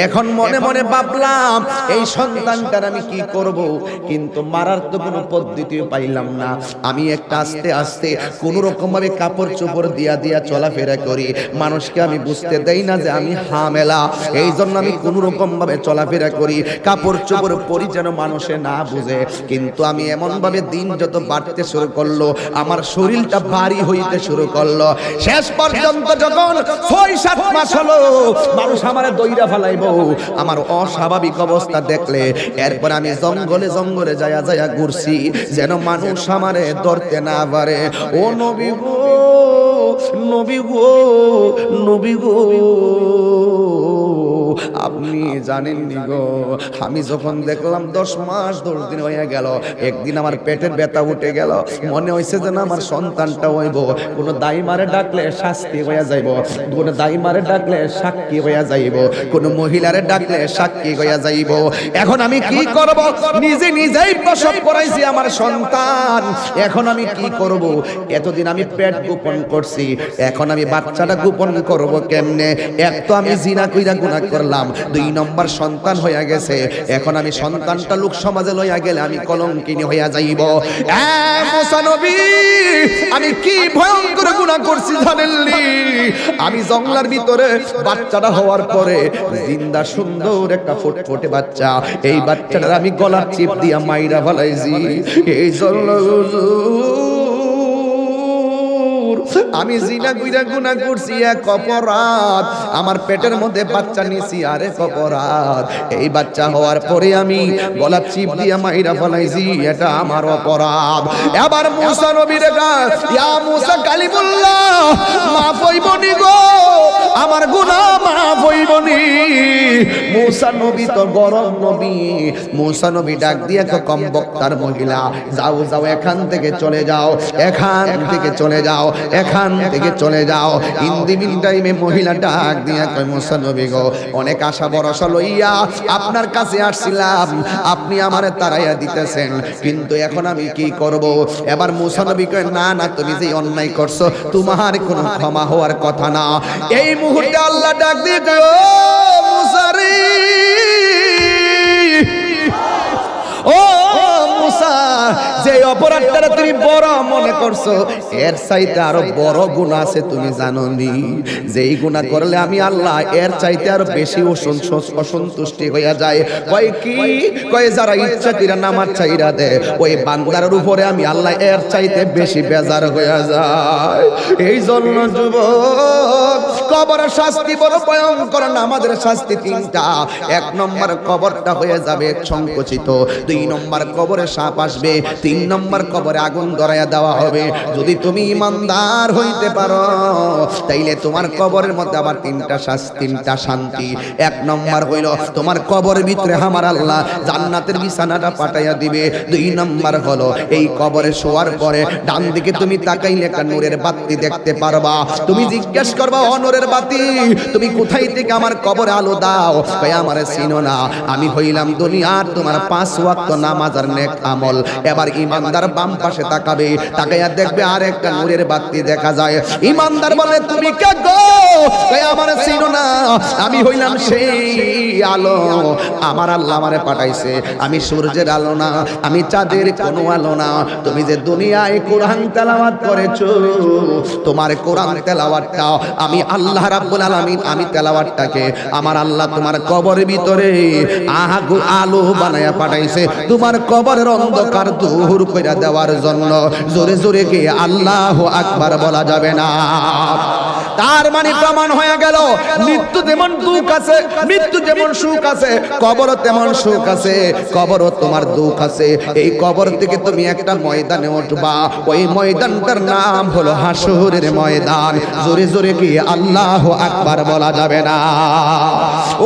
এখন মনে মনে ভাবলাম এই সন্তানটার আমি কি করব, কিন্তু মারার তো কোনো পদ্ধতি পাইলাম না। আমি একটা আস্তে আস্তে কোন রকম ভাবে কাপড় চোপড় দিয়া দিয়া চলাফেরা করি, মানুষকে আমি বুঝতে দেই না যে আমি হামেলা। এই জন্য আমি কোন রকম ভাবে চলাফেরা করি, কাপড় চোপড় পরি যেন মানুষে না বুঝে। কিন্তু আমি এমন ভাবে দিন যত বাড়তে শুরু করলো, আমার শরীরটা ভারী হইতে শুরু করলো। শেষ পর্যন্ত যখন ৬-৭ মাস হলো, মানুষ আমারে দইরা ফেলাইবো আমার অস্বাভাবিক অবস্থা দেখলে। এরপর আমি জঙ্গলে জঙ্গলে যায়া যায়া ঘুরছি যেন মানুষ আমারে ধরতে না পারে। ও নবী গো, নবী গো, নবী গো, আপনি জানেননি গো, আমি যখন দেখলাম 10 মাস 10 দিন হয়ে গেল, একদিন আমার পেটের ব্যথা উঠে গেল, মনে হয়েছে যেন আমার সন্তানটা হইব। কোন দাইমারে ডাকলে শাস্তি হইয়া যাইব, কোন দাইমারে ডাকলে সাক্ষী হইয়া যাইব, কোন মহিলারে ডাকলে সাক্ষী হইয়া যাইব। এখন আমি কি করব? নিজে নিজেই প্রসব করাইছি আমার সন্তান, এখন আমি কি করব? এতদিন আমি পেট গোপন করছি, এখন আমি বাচ্চাটা গোপন করব কেমনে? এক তো আমি জিনা কইরা গুনাহ করলাম, 2 নম্বর সন্তান হইয়া গেছে। এখন আমি সন্তানটা লোক সমাজে লইয়া গেলে আমি কলঙ্কিনী হইয়া যাইব। মুসা নবী, আমি কি ভয়ঙ্কর গুনাহ করছি জানেননি? আমি জঙ্গলার ভিতরে বাচ্চাটা হওয়ার পরে জিন্দা সুন্দর একটা ফুটফুটে বাচ্চা, এই বাচ্চাটার আমি গলার চিপ দিয়া মাইরা ফেলাইছি। এই জন্য আমি জিনা কইরা গুনাহ করছি, এক অপরাধ। আমার পেটের মধ্যে বাচ্চা নিছি, আরেক অপরাধ। এই বাচ্চা হওয়ার পরে আমি গলা চিপ দিয়া মাইরা ফলাইছি, এটা আমার অপরাধ। এবার মুসা নবীর কাছে, ইয়া মুসা কালিমুল্লাহ, মাফ হইবনি গো, আমার গুনাহ মাফ হইবনি। মুসা নবী তো গরম নবী, মুসা নবী ডাক দিয়া কম বক্তার মহিলা, যাও যাও, এখান থেকে চলে যাও, এখান থেকে চলে যাও, এখান থেকে চলে যাও। ইন দি মিন টাইমে মহিলা ডাক দিয়া কয়, মুসা নবী গো, অনেক আশা ভরসা লইয়া আপনার কাছে আসছিলাম, আপনি আমারে তাড়াইয়া দিতেছেন, কিন্তু এখন আমি কি করব? এবার মুসা নবী কয়, না না, তুমি যে অন্যায় করছো তোমার কোনো ক্ষমা হওয়ার কথা না। এই মুহূর্তে আল্লাহ ডাক দিয়ে কয়, ও মুসা রে, ও মুসা, যে অপরাধটা তুমি বড় মনে করছো, এর চাইতে আরো বড় গুনাহ আছে, তুমি জানো নি? যেই গুনাহ করলে আমি আল্লাহ এর চাইতে আরো বেশি অসন্তুষ্টি হইয়া যায়। কয় কি? কয় যারা ইচ্ছা কইরা নামাজ চাইরা দে, ওই বান্দার উপরে আমি আল্লাহ এর চাইতে বেশি বেজার হইয়া যায়। এই জন্য যুবক, কবরের শাস্তি বড় ভয়ঙ্কর। নামাজের শাস্তি 3টা। 1 নম্বর কবরটা হয়ে যাবে সংকুচিত, 2 নম্বর কবরে সাপ আসবে, 3 নম্বর কবরে আগুন ধরাইয়া দেওয়া হবে। যদি তুমি ইমানদার হইতে পারো, তাইলে তোমার কবরের মধ্যে আবার 3টা শান্তি। 1 নম্বর হইল তোমার কবরের ভিতরে আমার আল্লাহ জান্নাতের বিছানাটা পাঠাইয়া দিবে। 2 নম্বর হলো এই কবরে শোয়ার পরে ডান দিকে তুমি তাকাইলে একটা নূরের বাতি দেখতে পারবা। তুমি জিজ্ঞেস করবা, ও নূরের বাতি, তুমি কোথায় থেকে আমার কবরে আলো দাও? কয়, আমারে চিনো না, আমি হইলাম দুনিয়ার তোমার 5 ওয়াক্ত নামাজ আর নেক আমল। এবার ইমানদার বাম পাশে তাকাবে, তাকাইয়া দেখবে আর একটা নূরের বাতি দেখা যায়। ইমানদার বলে, তুমি কে গো? কয়, আমারে চিনো না, আমি হইলাম সেই আলো, আমার আল্লাহ আমারে পাঠাইছে। আমি সূর্যের আলো না, আমি চাঁদের কোনো আলো না। তুমি যে দুনিয়ায় কোরআন তেলাওয়াত করেছো, তোমার কোরআন তেলাওয়াতটা আমি আল্লাহ রাব্বুল আলামিন, আমি তেলাওয়াতটাকে আমার আল্লাহ তোমার কবরের ভিতরে আলো বানায়া পাঠাইছে, তোমার কবরের অন্ধকার দূর কইরা দেওয়ার জন্য। জোরে জোরে কি আল্লাহু আকবার বলা যাবে না? তার মানে প্রমাণ হয়ে গেল, মৃত্যু যেমন দুঃখ আছে, মৃত্যু যেমন সুখ আছে, কবরও তেমন সুখ আছে, কবরও তোমার দুঃখ আছে। এই কবর থেকে তুমি একটা ময়দানে উঠবা, ওই ময়দানটার নাম হলো হাসরের ময়দান। জোরে জোরে কি আল্লাহু আকবার বলা যাবে না?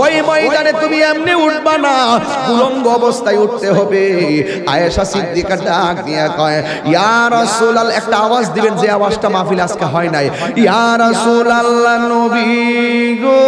ওই ময়দানে তুমি এমনি উঠবা না, উলঙ্গ অবস্থায় উঠতে হবে। আয়েশা সিদ্দিকা ডাক দিয়া কয়, ইয়া রাসূলুল্লাহ, একটা আওয়াজ দিবেন যে আওয়াজটা মাহফিল আজকে হয় নাই। ইয়া রাসূলুল্লাহ, নবী গো,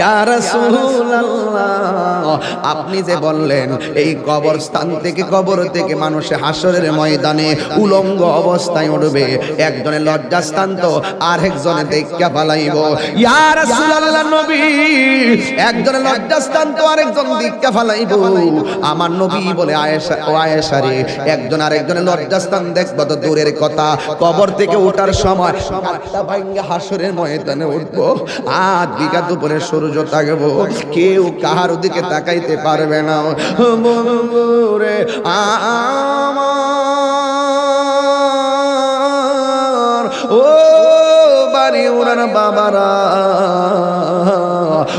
ইয়া রাসূলুল্লাহ, আপনি যে বললেন এই কবরস্থান থেকে কবর থেকে মানুষে হাসরের ময়দানে উলঙ্গ অবস্থায় উঠবে, একজনের লজ্জাস্থান তো আরেকজনে দেখা পালাইব। ইয়া রাসূলুল্লাহ নবী, একজনের লজ্জাস্থান তো আরেকজন দেখা পালাইব। আমার নবী বলে আয়েশা, ও আয়েশা রে, একজন আরেকজনের লজ্জাস্থান দেখবো তো দূরের কথা, কবর থেকে ওঠার সময় হাতটা ভাঙ্গা হাসরের ময়দানে উঠবো, আজ বিঘা দুপুরে সূর্য থাকবো, কেউ কাহার দিকে তাকাইতে পারবে না। রে আমার ও বাড়ি ওনার বাবারা,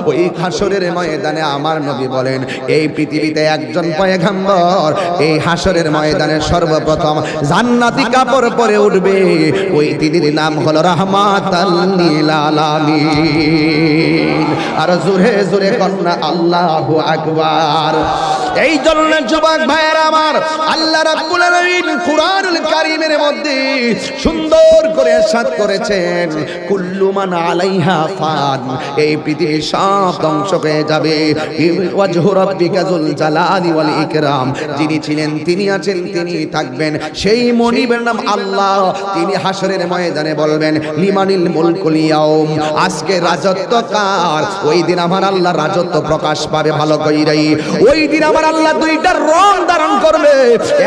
ওই হাসরের ময়দানে আমার নবী বলেন এই পৃথিবীতে একজন পয়গম্বর এই হাসরের ময়দানে সর্বপ্রথম জান্নাতি কাপড় পরে উঠবে, ওই তিনির নাম হলো রাহমাতাল লিল আলামিন। আর জোরে জোরে কন্যা আল্লাহু আকবার। এই জন্য যুবক ভাইয়েরা আমার, আল্লাহ রাব্বুল আলামিন কুরআনুল কারীমের মধ্যে সুন্দর করে ইরশাদ করেছেন, কুল্লু মান আলাইহা ফান, এই পৃথিবী সব ধ্বংস হয়ে যাবে, ওয়াজহু রাব্বিকা যুল জালালি ওয়াল ইকরাম, যিনি ছিলেন তিনি আছেন তিনি থাকবেন, সেই মনিবের নাম আল্লাহ। তিনি হাসরের ময়দানে বলবেন লিমানিল মুলকুল ইয়াউম, আজকে রাজত্ব কার? ওই দিন আমার আল্লাহ রাজত্ব প্রকাশ পাবে ভালো কইরাই। ওই দিন আমার আল্লাহ দুইটা রং ধারণ করবে,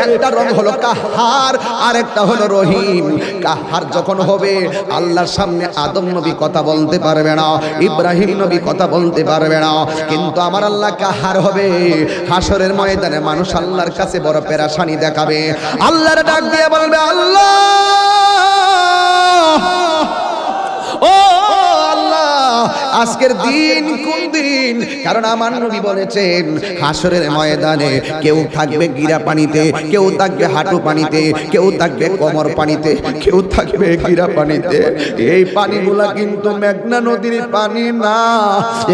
একটা রং হলো কাহার আর একটা হলো রহিম। কাহার যখন হবে আল্লাহর সামনে আদম নবী কথা বলতে পারবে না, ইব্রাহিম নবী কথা বলতে পারবে না, কিন্তু আমার আল্লাহ কাহার হবে। হাসরের ময়দানে মানুষ আল্লাহর কাছে বড় পেরেশানি দেখাবে, আল্লাহর ডাক দিয়ে বলবে আল্লাহ ও আল্লাহ, আজকের দিন কোন দিন? কারণ আমার নবী বলেছেন হাসরের ময়দানে কেউ থাকবে গিরা পানিতে, কেউ থাকবে হাঁটু পানিতে, কেউ থাকবে কোমর পানিতে, কেউ থাকবে গিরা পানিতে। এই পানিগুলা কিন্তু মেঘনা নদীর পানি না,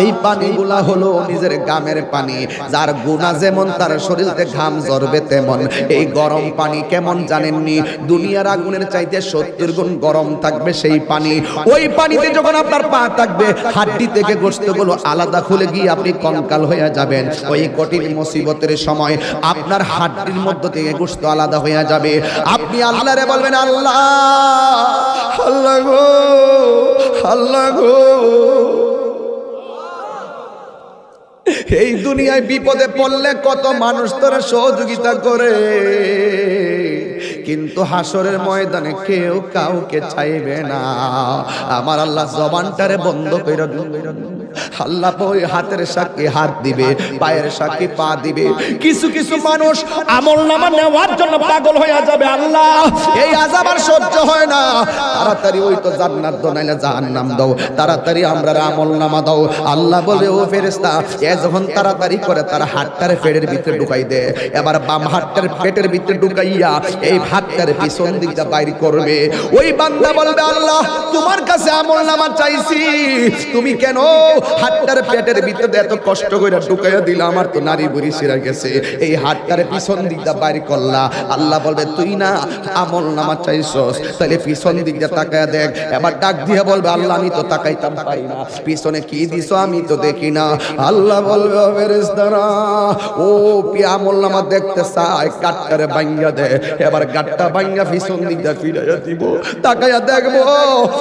এই পানিগুলা হলো নিজের গামের পানি। যার গুনাহ যেমন তার শরীরে ঘাম ঝরবে তেমন। এই গরম পানি কেমন জানেননি? দুনিয়ার আগুনের চাইতে 70 গুণ গরম থাকবে সেই পানি। ওই পানিতে যখন আপনার পা থাকবে, হাড্ডি থেকে গোশতগুলো আলাদা খুলে গিয়ে আপনি কঙ্কাল হয়ে যাবেন। ওই কঠিন মুসিবতের সময় আপনার হাড্ডির মধ্য থেকে গোশত আলাদা হয়ে যাবে। আপনি আল্লাহরে বলবেন আল্লাহ, আল্লাহ গো, আল্লাহ গো, এই দুনিয়ায় বিপদে পড়লে কত মানুষ তোরা সহযোগিতা করে, কিন্তু হাসরের ময়দানে কেউ কাউকে চাইবে না। আমার আল্লাহ জবানটারে বন্ধ করে আল্লাহ ওই হাতের সাক্ষী হাত দিবে, পায়ের সাক্ষী পা দিবে। কিছু কিছু মানুষ আমলনামা নেওয়ার জন্য পাগল হয়ে যাবে, আল্লাহ এই আযাব আর সহ্য হয় না, তাড়াতাড়ি ওই তো জান্নাত দাও নাইলে জাহান্নাম দাও, তাড়াতাড়ি আমরা আমলনামা দাও। আল্লাহ বলে ও ফেরেশতা, এ যখন তাড়াতাড়ি করে তার হাতটারে পেটের ভিতরে ঢুকাই দে, এবার বাম হাতটার পেটের ভিতরে ঢুকাইয়া এই হাতটার পিছন দিকটা বাইর করবে। ওই বান্দা বলবে আল্লাহ তোমার কাছে আমলনামা চাইছি, তুমি কেন হাতটার পেটের ভিতরে এত কষ্ট করে ঢুকাইয়া দিলা? আমার তো নারী বুড়ি ছিঁড়ে গেছে, এই হাতটার পিছন দিকটা বাইর করলা। আল্লাহ বলবে তুই না আমলনামা চাইছস, তাহলে পিছন দিকটা তাকায়া দেখ। এবার ডাক দিয়ে বলবে আল্লাহ আমি তো তাকাইতাম পাই না, পিছনে কি দিছো আমি তো দেখি না। আল্লাহ বলবে ও ফেরেশতারা, ও আমলনামা দেখতে চাই, কাটটারে ভাঙ্গা দে। এবার গাটটা ভাঙ্গা পিছন দিকটা ফিরাইয়া দিব, তাকাইয়া দেখবো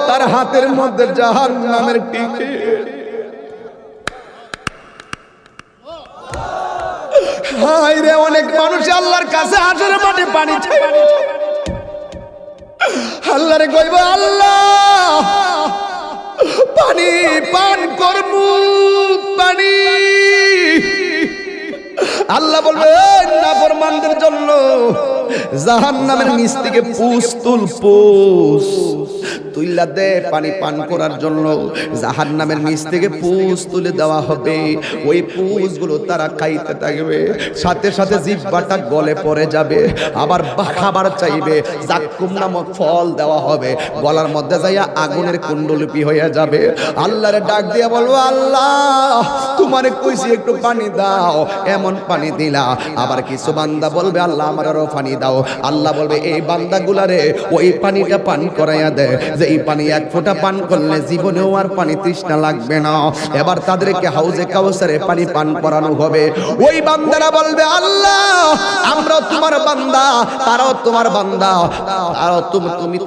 তার হাতের মধ্যে জাহান্নামের টিকিট। হায় রে, অনেক মানুষ আল্লাহর কাছে হাসরের মাঠে পানি চায়, আল্লাহরে কইব আল্লাহ পানি পান করমু, পানি। আল্লাহ বলবে নাফরমানদের জন্য জাহান্নামের নিচ থেকে পুষ তুল, পুষ তুইলা দে পানি পান করার জন্য। জাহান্নামের নিচ থেকে পুষ তুলে দেওয়া হবে, ওই পুষগুলো তারা খাইতে থাকবে, সাথে সাথে জিহ্বাটা গলে পড়ে যাবে, আবার খাবার চাইবে, জাক্কুম নামক ফল দেওয়া হবে, গলার মধ্যে যাইয়া আগুনের কুণ্ডলিপি হয়ে যাবে। আল্লাহরে ডাক দিয়া বলবো আল্লাহ তোমারে কইছি একটু পানি দাও, এমন পানি দিলা। আবার কিছু বান্দা বলবে আল্লাহ আমার আরো পানি দাও। আল্লাহ বলবে এই বান্দাগুলারে ওই পানিটা পান করাইয়া দে, যে এই পানি এক ফোঁটা পান করলে জীবনেও আর পানি তৃষ্ণা লাগবে না। এবার তাদেরকে হাউজে কাউসারে পানি পান করানো হবে। ওই বান্দারা বলবে আল্লাহ আমরাও তোমার বান্দা, তারাও তোমার বান্দা, তারাও তুমি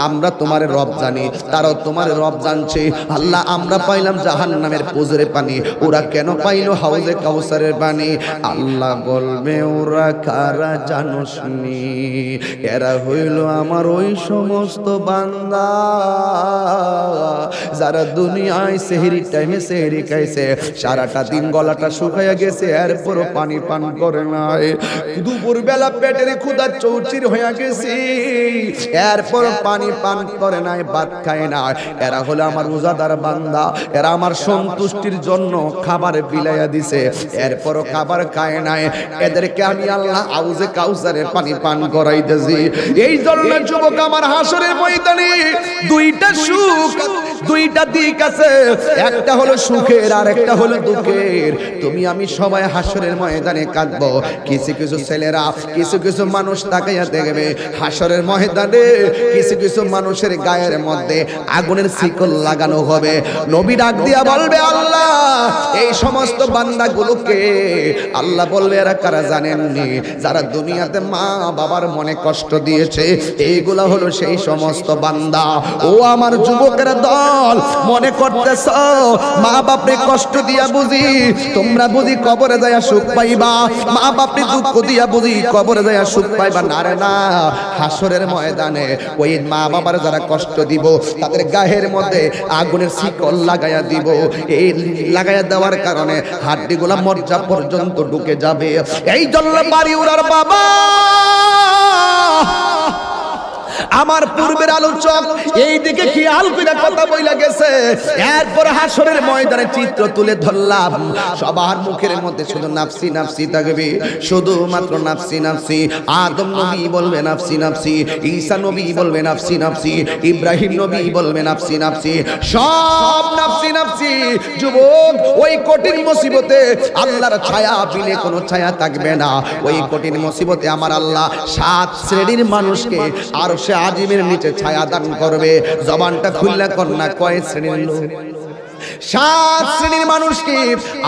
আমরা তোমার রব জানি, তারাও তোমার রব জানছে। আল্লাহ আমরা পাইলাম জাহান্নামের পুজোরে পানি, ওরা কেন পাইলো হাউজে কাউসারের পানি? আল্লাহ বলবে ওরা কারা জানোস নি? এরা হইল আমার ওই সমস্ত বান্দা যারা দুনিয়ায় সেহরি টাইমে সেহরি খাইছে, সারাটা দিন গলাটা শুকাইয়া গেছে, এরপরও পানি পান করে নাই। দুপুর বেলা পেটের ক্ষুধা চৌচির হইয়া গেছে, এরপর পানি পান করে নাই, ভাত খায় না। এরা হলো আমার রোজাদার বান্দা, এরা আমার সন্তুষ্টির জন্য খাবার বিলাইয়া দিছে, এরপরও খাবার খায় নাই। এদেরকে আমি আল্লাহ হাউজে কাউসারের পানি পান করাইতেছি। এই জন্য যুবক আমার হাসরের ময়দানে দুইটা সুখ, দুইটা দিক আছে, একটা হলো সুখের আর একটা হলো দুঃখের। তুমি আমি সবাই হাসরের ময়দানে কাঁদবো। কিছু কিছু ছেলেরা, কিছু কিছু মানুষ তাকাইয়া দেখবে হাসরের ময়দানে কিছু কিছু মানুষের গায়ের মধ্যে আগুনের শিকল লাগানো হবে। নবী ডাক দিয়া বলবে আল্লাহ এই সমস্ত বান্দাগুলোকে, আল্লাহ বলবে এরা কারা জানেননি? যারা দুনিয়াতে মা বাবার মনে কষ্ট দিয়েছে, এইগুলা হলো সেই সমস্ত বান্দা। ও আমার যুবকের দল, মনে করতেছ মা বাপরে কষ্ট দিয়া বুঝি তোমরা বুঝি কবরে যায়া সুখ পাইবা, মা বাপরে দুঃখ দিয়া বুঝি কবরে যায়া সুখ পাইবা? না রে না, হাসরের ময়দানে ওই মা বাবার যারা কষ্ট দিব তাদের গায়ের মধ্যে আগুনের শিকল লাগাইয়া দিব। এই লাগাইয়া দেওয়ার কারণে হাড্ডিগুলা মজ্জা পর্যন্ত ঢুকে যাবে। এই জন্য বাড়ি উড়ার বাবা আমার পূর্বের আলোচক এই দিকে খেয়াল করে কথা বইলা গেছে। এরপর হাসরের ময়দানে চিত্র তুলে ধরলাম, সবার মুখের মধ্যে শুধু নাফসি নাফসি থাকবে, শুধুমাত্র নাফসি নাফসি। আদম নবী বলবে নাফসি নাফসি, ঈসা নবী বলবে নাফসি নাফসি, ইব্রাহিম নবী বলবে নাফসি নাফসি, সব নাফসি নাফসি। যুবক ওই কঠিন মুসিবতে আল্লাহর ছায়া বিলে কোনো ছায়া থাকবে না। ওই কঠিন মুসিবতে আমার আল্লাহ 7 শ্রেণীর মানুষকে আর সে আজিমের নিচে ছায়া দান করবে। জবানটা খুললা কর না, কয় শ্রেণীর লোক? 7 শ্রেণীর মানুষকে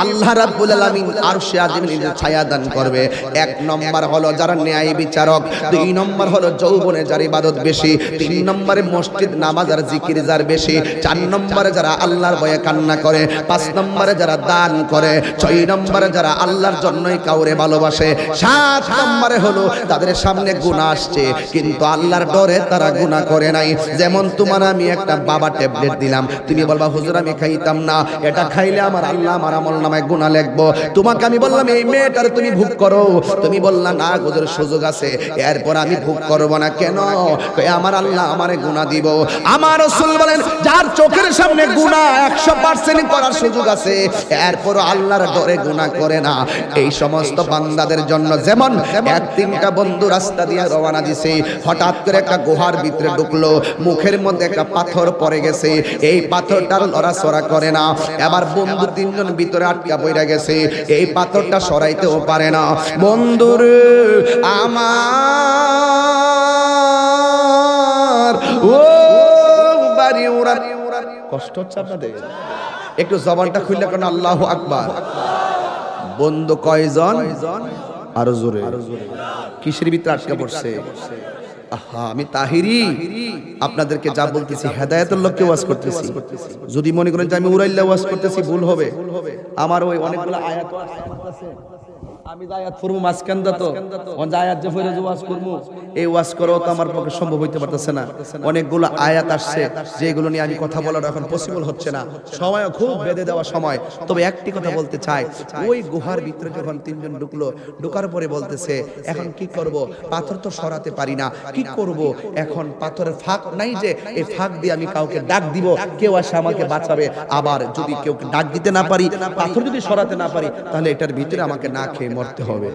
আল্লাহ রাব্বুল আলামিন আরশে আজিমের নিচে ছায়া দান করবে। 1 নম্বর হলো যারা ন্যায় বিচারক, 2 নম্বর হলো যৌবনে যার ইবাদত বেশি, 3 নম্বরে মসজিদ নামাজ আর জিকির যার বেশি, 4 নম্বরে যারা আল্লাহর ভয়ে কান্না করে, 5 নম্বরে যারা দান করে, 6 নম্বরে যারা আল্লাহর জন্যই কাউরে ভালোবাসে, 7 নম্বরে হলো তাদের সামনে গুনাহ আসছে কিন্তু আল্লাহর ডরে তারা গুনাহ করে নাই। যেমন তোমার আমি একটা বাবা ট্যাবলেট দিলাম, তুমি বলবা হুজুর আমি খাইতাম না, এটা খাইলে আমার আল্লাহ আমার আমলনামায় গুনাহ লিখবো। তোমাকে আমি বললাম এই মেয়েটার তুমি ভোগ করো, তুমি বললা না হুজুর সুযোগ আছে, এরপর আমি ভোগ করব না। কেন? আমার আল্লাহ আমারে গুনাহ দিব। আমার রাসূল বলেন যার চোখের সামনে গুনাহ 100% করার সুযোগ আছে, এরপর আল্লাহর ডরে গুনাহ করে না, এই সমস্ত বান্দাদের জন্য যেমন 1-3টা বন্ধু রাস্তা দিয়ে রওনা দিছে, হঠাৎ করে একটা গুহার ভিতরে ঢুকলো, মুখের মধ্যে একটা পাথর পড়ে গেছে, এই পাথরটার লড়াচড়া করে না। এবার বন্ধু 3 জন ভিতরে আটকা পড়ে গেছে, এই পাথরটা সরাইতেও পারে না। বন্ধুরে আমার ও বাড়ি ওরা কষ্ট হচ্ছে আপনাদের? একটু জবানটা খুললে কেন আল্লাহু আকবার। বন্ধু কয়জন? আরো জোরে। কিসের ভিতরে আটকা পড়ছে? আমি তাহিরি আপনাদেরকে যা বলতেছি হেদায়েতের লক্ষ্যে ওয়াজ করতেছি। যদি মনে করেন যে আমি উড়াইল্লা ওয়াজ করতেছি, ভুল হবে। আমার ওই অনেকগুলো আয়াত আছে, আমি আয়াত পড়বো মাঝখান তো আয়াত যে ফিরে ওয়াজ করবো, এই ওয়াজ করাও তো আমার পক্ষে সম্ভব হইতে পারতেছে না। অনেকগুলো আয়াত আসছে যেগুলো নিয়ে আমি কথা বলার এখন পসিবল হচ্ছে না, সময় খুব বেঁধে দেওয়া সময়। তবে একটি কথা বলতে চাই, ওই গুহার ভিতরে যখন 3 জন ঢুকলো, ঢোকার পরে বলতেছে এখন কি করব, পাথর তো সরাতে পারি না, কি করব এখন? পাথরের ফাঁক নাই যে এই ফাঁক দিয়ে আমি কাউকে ডাক দিব, কেউ আসে আমাকে বাঁচাবে। আবার যদি কেউ ডাক দিতে না পারি, পাথর যদি সরাতে না পারি, তাহলে এটার ভিতরে আমাকে না খেয়ে মরতে হবে।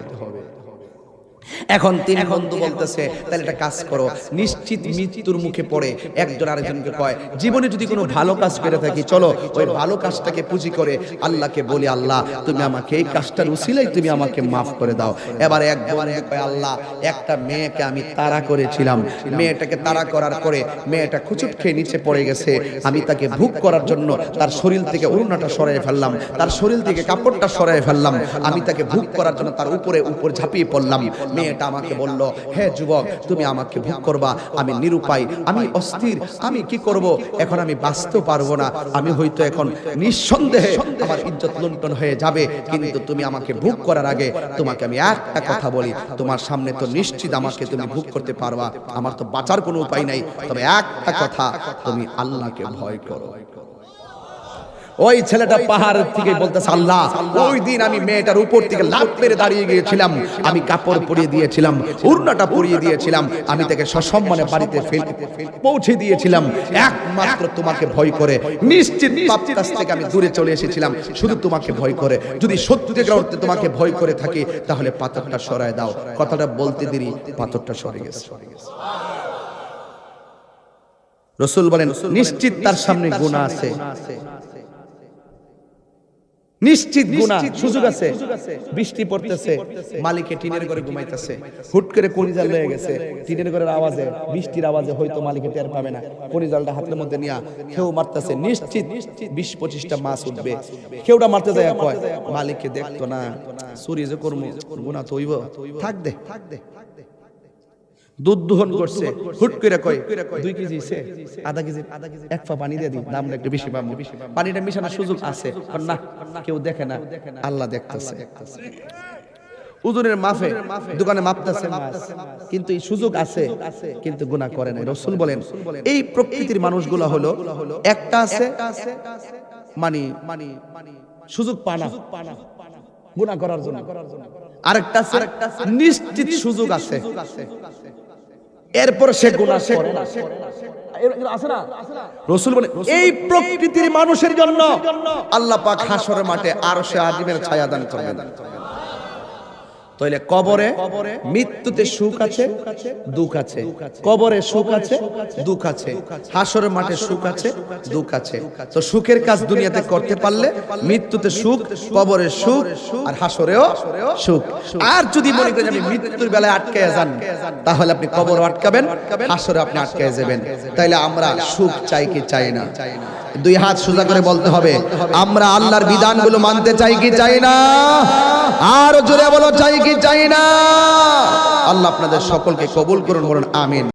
এখন তিন বন্ধু বলতেছে তাহলে একটা কাজ করো, নিশ্চিত মৃত্যুর মুখে পড়ে একজন আরেকজনকে কয় জীবনে যদি কোনো ভালো কাজ করে থাকি চলো ওই ভালো কাজটাকে পুঁজি করে আল্লাহকে বলি, আল্লাহ তুমি আমাকে এই কাজটার উসিলাই তুমি আমাকে মাফ করে দাও। এবার এক বন্ধু কয় আল্লাহ একটা মেয়েকে আমি তাড়া করেছিলাম, মেয়েটাকে তাড়া করার পরে মেয়েটা খুচুট খেয়ে নিচে পড়ে গেছে, আমি তাকে ভোগ করার জন্য তার শরীর থেকে ওড়নাটা সরাই ফেললাম, তার শরীর থেকে কাপড়টা সরাই ফেললাম, আমি তাকে ভোগ করার জন্য তার উপর ঝাঁপিয়ে পড়লাম। মেয়েটা আমাকে বলল, হে যুবক তুমি আমাকে ভোগ করবা, আমি নিরুপায়, আমি অস্থির, আমি কি করব, এখন আমি বাঁচতে পারবো না, আমি হয়তো এখন নিঃসন্দেহে আমার ইজ্জত লুণ্ঠন হয়ে যাবে, কিন্তু তুমি আমাকে ভোগ করার আগে তোমাকে আমি একটা কথা বলি, তোমার সামনে তো নিশ্চিত আমাকে তুমি ভোগ করতে পারবা, আমার তো বাঁচার কোনো উপায় নাই, তবে একটা কথা, তুমি আল্লাহকে ভয় করো। ওই ছেলেটা পাহাড়ের থেকে বলতেছে আল্লাহ ওই দিন আমি মেয়েটার উপর থেকে লাফ মেরে দাঁড়িয়ে গিয়েছিলাম, আমি কাপড় পরিয়ে দিয়েছিলাম, ওড়নাটা পরিয়ে দিয়েছিলাম, আমি তাকে সসম্মানে বাড়িতে পৌঁছে দিয়েছিলাম, একমাত্র তোমাকে ভয় করে, নিশ্চিত পাপ কাজ থেকে আমি দূরে চলে এসেছিলাম শুধু তোমাকে ভয় করে, যদি সত্যিকার অর্থে তোমাকে ভয় করে থাকি তাহলে পাথরটা সরায় দাও। কথাটা বলতে দেরি পাথরটা সরে গেছে। রাসূল বলেন নিশ্চিত তার সামনে গুনাহ আছে, নিশ্চিত গুনাহ, সুযোগ আছে, বৃষ্টি পড়তেছে, মালিকে টিনের ঘরে ঘুমাইতেছে, হুট করে কলিজাল লয়ে গেছে, টিনের ঘরের আওয়াজে বৃষ্টির আওয়াজে হয়তো মালিকে টের পাবে না, কলিজালটা হাতের মধ্যে নিয়া কেউ মারতেছে, নিশ্চিত 20-25টা মাছ উঠবে, কেউটা মারতে যায় কয় মালিককে দেখতো না, চুরি যে করমু গুনাহ তো হইব, থাক দে। দুধ দোহন করছে, হুট করে কয় 2 কেজি আছে, আধা কেজি, এক পা পানি দিয়ে দিই, দামটা একটু বেশি পাবো, পানিটা মিশানোর সুযোগ আছে না, কেউ দেখে না, আল্লাহ দেখতেছে। ওজনের মাপে দোকানে মাপতেছে মাছ, কিন্তু এই সুযোগ আছে কিন্তু গুনাহ করে না। রাসূল বলেন এই প্রকৃতির মানুষগুলো হলো একটা আছে মানে সুযোগ পানা গুনাহ করার জন্য, আরেকটা আছে নিশ্চিত সুযোগ আছে এরপর সে গুনাহ করে না, আছে না? রাসূল বলেন এই প্রকৃতির মানুষের জন্য আল্লাহ পাক হাসরের মাঠে আরশে আজিমের ছায়া দান করবেন। তাইলে কবরে মৃত্যুতে সুখ আছে, দুঃখ আছে, কবরে সুখ আছে, দুঃখ আছে, হাসরের মাঠে সুখ আছে, দুঃখ আছে। তো সুখের কাজ দুনিয়াতে করতে পারলে মৃত্যুতে সুখ, কবরে সুখ, আর হাসরেও সুখ। আর যদি মনে করেন আপনি মৃত্যুর বেলায় আটকায় যান তাহলে আপনি কবরও আটকাবেন, হাসরে আপনি আটকায় যাবেন। তাইলে আমরা সুখ চাই কি চাই না? 2 হাত সোজা করে বলতে হবে আমরা আল্লাহর বিধানগুলো মানতে চাই কি চাই না? আর জোরে বলো চাই কি চাই না? আল্লাহ আপনাদের সকলকে কবুল করুন, বলুন আমিন।